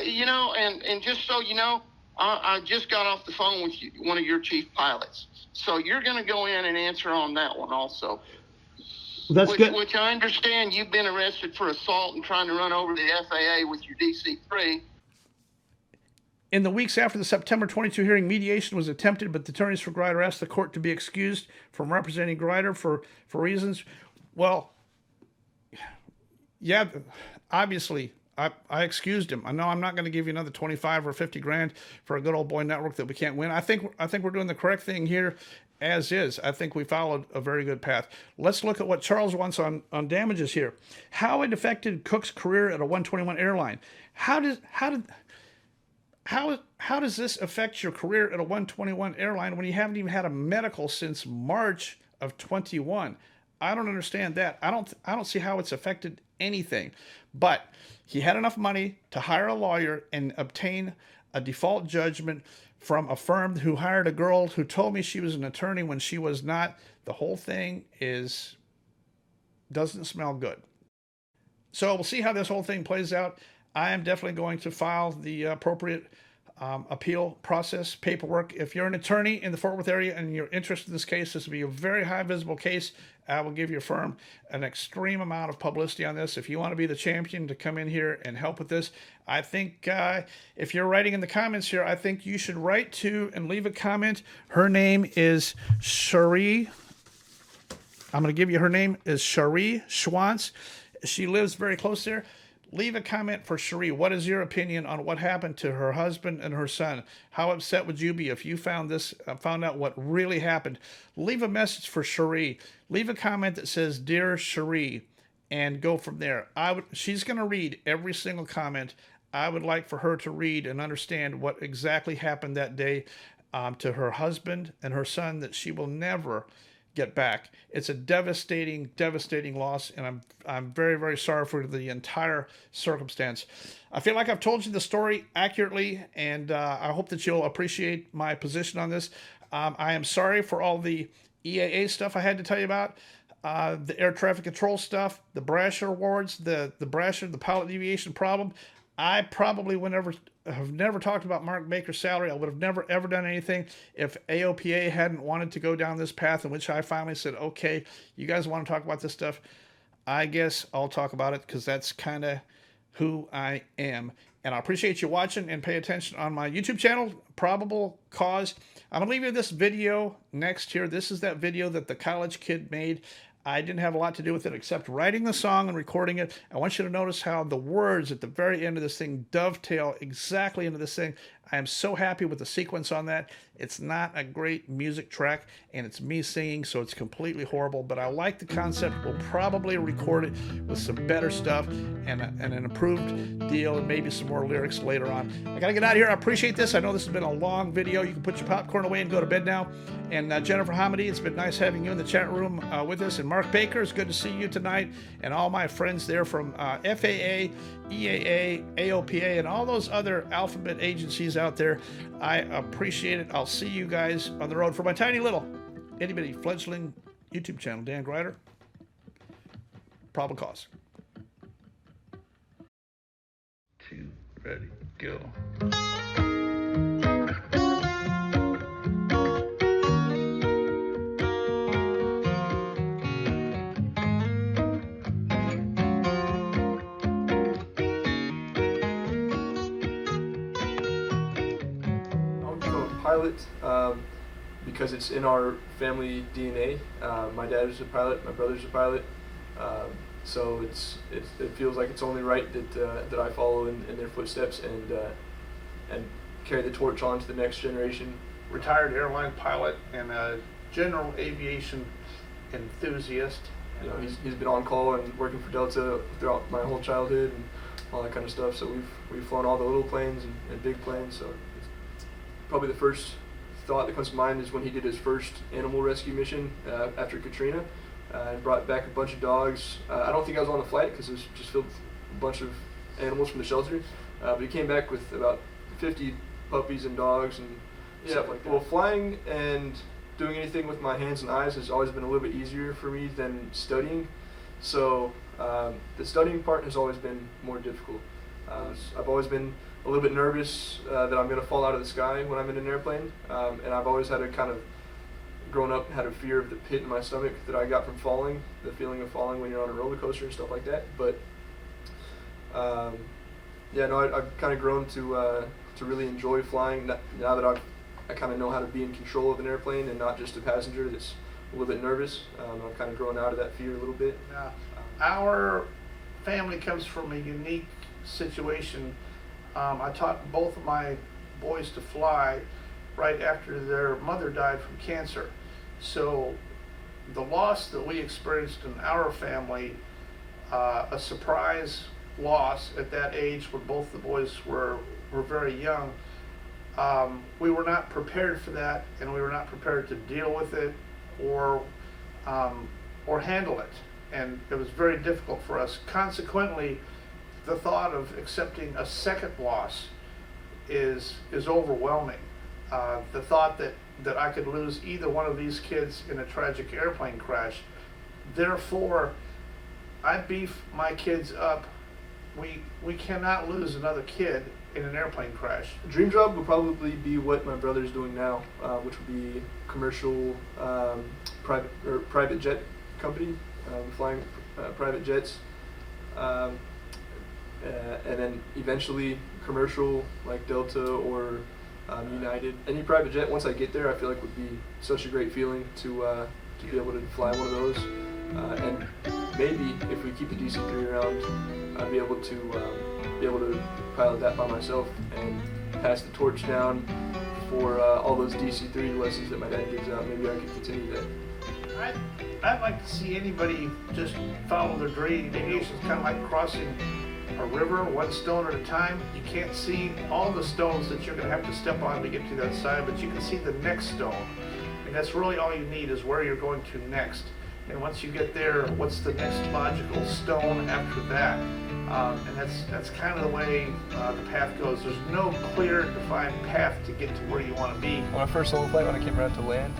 Speaker 5: You know, and just so you know, I just got off the phone with one of your chief pilots. So you're going to go in and answer on that one also.
Speaker 7: That's good.
Speaker 5: Which I understand you've been arrested for assault and trying to run over the FAA with your DC-3.
Speaker 2: In the weeks after the September 22 hearing, mediation was attempted, but the attorneys for Grider asked the court to be excused from representing Grider for reasons. Well, yeah, obviously, I excused him. I know I'm not going to give you another 25 or 50 grand for a good old boy network that we can't win. I think we're doing the correct thing here, as is. I think we followed a very good path. Let's look at what Charles wants on damages here. How it affected Cook's career at a 121 airline. How does this affect your career at a 121 airline when you haven't even had a medical since March of 21? I don't understand that. I don't see how it's affected anything. But he had enough money to hire a lawyer and obtain a default judgment from a firm who hired a girl who told me she was an attorney when she was not. The whole thing doesn't smell good. So we'll see how this whole thing plays out. I am definitely going to file the appropriate appeal process paperwork. If you're an attorney in the Fort Worth area and you're interested in this case, this will be a very high visible case. I will give your firm an extreme amount of publicity on this. If you want to be the champion to come in here and help with this, I think if you're writing in the comments here, I think you should write to and leave a comment. Her name is Cherie. I'm going to give you her name is Cherie Schwantz. She lives very close there. Leave a comment for Cherie. What is your opinion on what happened to her husband and her son? How upset would you be if you found out what really happened? Leave a message for Cherie. Leave a comment that says, "Dear Cherie," and go from there. She's going to read every single comment. I would like for her to read and understand what exactly happened that day to her husband and her son that she will never get back. It's a devastating, devastating loss, and I'm very, very sorry for the entire circumstance. I feel like I've told you the story accurately, and I hope that you'll appreciate my position on this. I am sorry for all the EAA stuff I had to tell you about, the air traffic control stuff, the Brasher awards, the Brasher, the pilot deviation problem. I probably have never talked about Mark Baker's salary. I would have never, ever done anything if AOPA hadn't wanted to go down this path, in which I finally said, okay, you guys want to talk about this stuff? I guess I'll talk about it, because that's kind of who I am. And I appreciate you watching and pay attention on my YouTube channel, Probable Cause. I'm going to leave you this video next here. This is that video that the college kid made. I didn't have a lot to do with it except writing the song and recording it. I want you to notice how the words at the very end of this thing dovetail exactly into this thing. I am so happy with the sequence on that. It's not a great music track, and it's me singing, so it's completely horrible, but I like the concept. We'll probably record it with some better stuff and an improved deal and maybe some more lyrics later on. I gotta get out of here. I appreciate this. I know this has been a long video. You can put your popcorn away and go to bed now. And Jennifer Hamady, it's been nice having you in the chat room with us. And Mark Baker, it's good to see you tonight. And all my friends there from FAA, EAA, AOPA, and all those other alphabet agencies out there. I appreciate it. I'll see you guys on the road. For my tiny little itty-bitty fledgling YouTube channel, Dan Grider, Probable Cause.
Speaker 1: 2, ready, go.
Speaker 12: Pilot because it's in our family DNA. My dad is a pilot, my brother's a pilot, so it feels like it's only right that I follow in their footsteps and carry the torch on to the next generation.
Speaker 2: Retired airline pilot and a general aviation enthusiast.
Speaker 12: You know, he's been on call and working for Delta throughout my whole childhood and all that kind of stuff. So we've flown all the little planes and big planes. So probably the first thought that comes to mind is when he did his first animal rescue mission after Katrina and brought back a bunch of dogs. I don't think I was on the flight because it was just filled with a bunch of animals from the shelter, but he came back with about 50 puppies and dogs and stuff like that. Well, flying and doing anything with my hands and eyes has always been a little bit easier for me than studying, so the studying part has always been more difficult. I've always been a little bit nervous that I'm going to fall out of the sky when I'm in an airplane, and I've always had a kind of, grown up, had a fear of the pit in my stomach that I got from falling, the feeling of falling when you're on a roller coaster and stuff like that. But yeah, no, I've kind of grown to really enjoy flying now that I kind of know how to be in control of an airplane and not just a passenger that's a little bit nervous. I've kind of grown out of that fear a little bit.
Speaker 2: Our family comes from a unique situation. I taught both of my boys to fly right after their mother died from cancer. So the loss that we experienced in our family, a surprise loss at that age when both the boys were very young, we were not prepared for that, and we were not prepared to deal with it or handle it. And it was very difficult for us. Consequently, the thought of accepting a second loss is overwhelming. The thought that I could lose either one of these kids in a tragic airplane crash. Therefore, I beef my kids up. We cannot lose another kid in an airplane crash?
Speaker 12: Dream job would probably be what my brother's doing now, which would be commercial private jet company, flying private jets, and then eventually commercial like Delta or United. Any private jet, once I get there, I feel like would be such a great feeling to be able to fly one of those. And maybe if we keep the DC-3 around, I'd be able to pilot that by myself and pass the torch down for all those DC-3 lessons that my dad gives out. Maybe I could continue that.
Speaker 2: I'd like to see anybody just follow their dream. Aviation's kind of like crossing a river, one stone at a time. You can't see all the stones that you're going to have to step on to get to that side, but you can see the next stone. And that's really all you need, is where you're going to next. And once you get there, what's the next logical stone after that? And that's kind of the way the path goes. There's no clear, defined path to get to where you want to be.
Speaker 12: On my first solo flight, when I came around to land,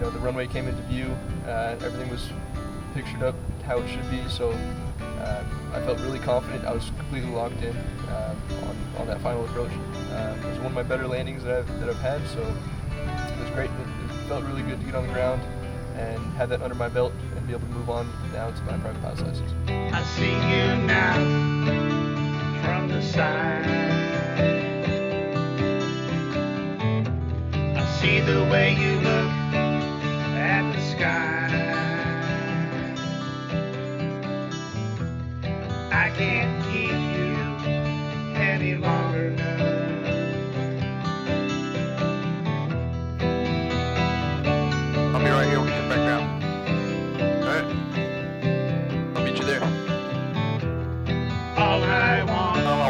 Speaker 12: the runway came into view. Everything was pictured up how it should be. So I felt really confident. I was completely locked in on that final approach. It was one of my better landings that I've had. So it was great. It felt really good to get on the ground and have that under my belt and be able to move on now to my private pilot's license.
Speaker 2: I see you now from the side. I see the way you look at the sky. I can't keep you any longer now.
Speaker 13: I'll be right here when you come back down. Alright? I'll meet you there.
Speaker 2: All I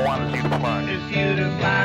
Speaker 2: want
Speaker 13: is you to fly.
Speaker 2: Is you to fly.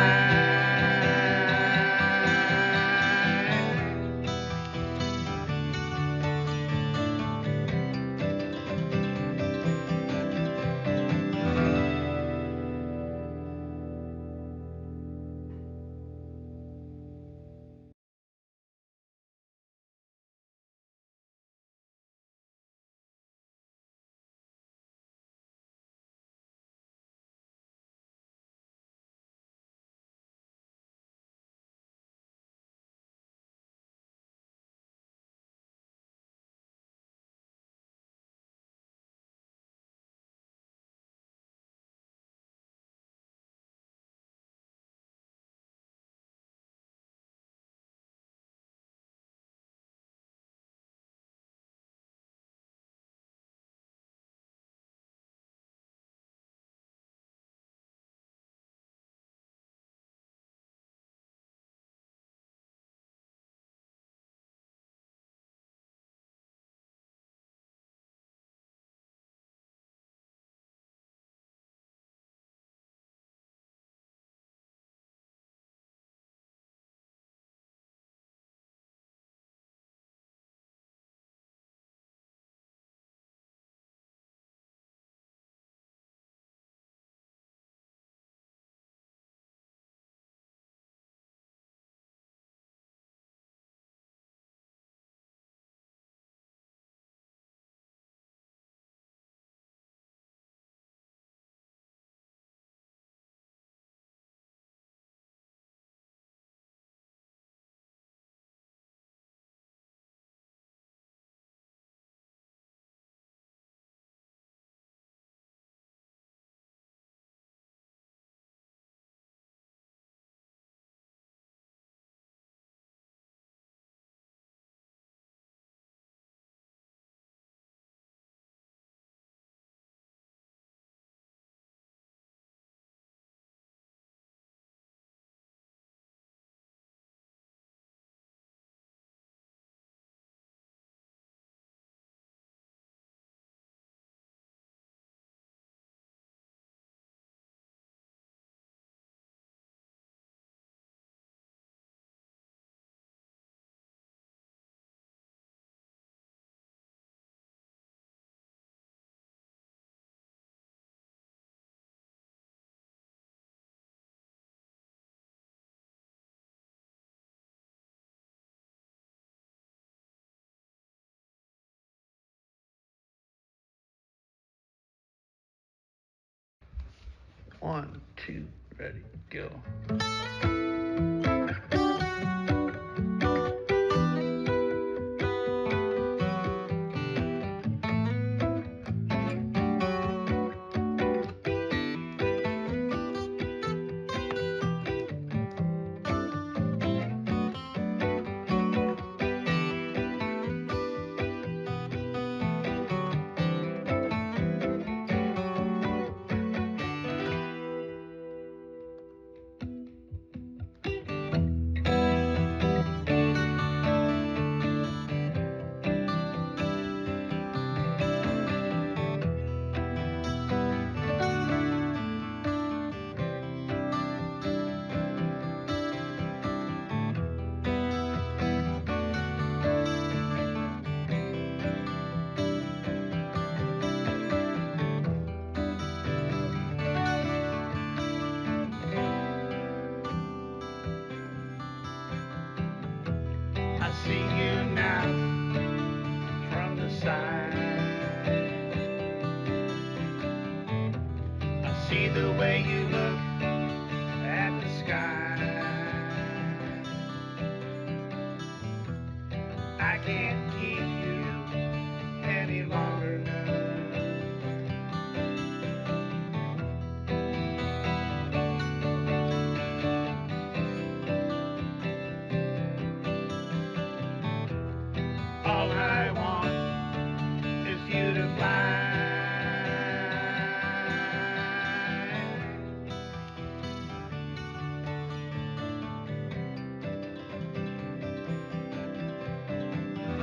Speaker 1: One, two, ready, go.